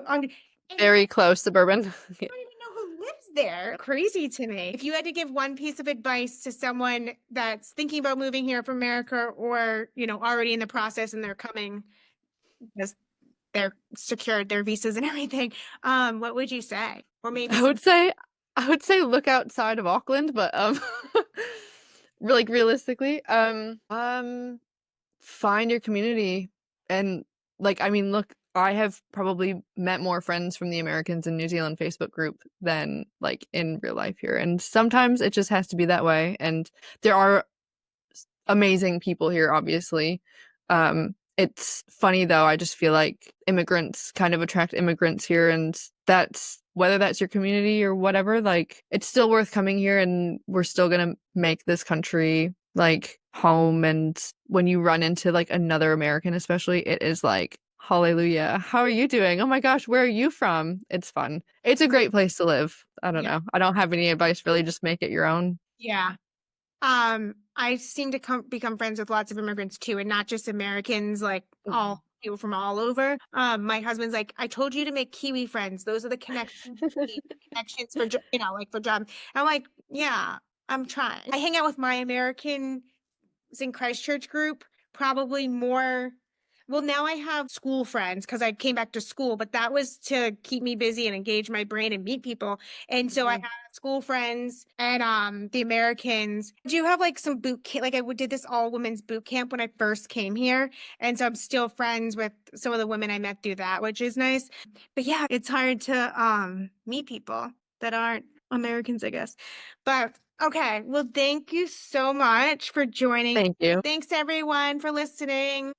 on, and Very close suburban. Yeah. don't even know who lives there. Crazy to me. If you had to give one piece of advice to someone that's thinking about moving here from America or, already in the process and they're coming because they're secured their visas and everything, what would you say? Or maybe I some would say I would say look outside of Auckland, but like realistically, find your community and like I mean, look, I have probably met more friends from the Americans in New Zealand Facebook group than like in real life here. And sometimes it just has to be that way. And there are amazing people here, obviously. It's funny though, I just feel like immigrants kind of attract immigrants here, and that's whether that's your community or whatever, like it's still worth coming here and we're still gonna make this country like home. And when you run into like another American, especially, it is like, hallelujah, how are you doing? Oh my gosh, where are you from? It's fun. It's a great place to live. I don't yeah. know. I don't have any advice really, just make it your own. Yeah. I seem to become friends with lots of immigrants too, and not just Americans, like Mhm. all people from all over. My husband's like, I told you to make Kiwi friends. Those are the connections, connections for like for jobs. I'm like, yeah, I'm trying. I hang out with my American in Christchurch group, probably more. Well, now I have school friends because I came back to school, but that was to keep me busy and engage my brain and meet people. And so I Mhm. have school friends and the Americans. I do have like some boot camp, like did this all women's boot camp when I first came here. And so I'm still friends with some of the women I met through that, which is nice. But yeah, it's hard to meet people that aren't Americans, I guess. But okay, well, thank you so much for joining. Thank you. Thanks everyone for listening.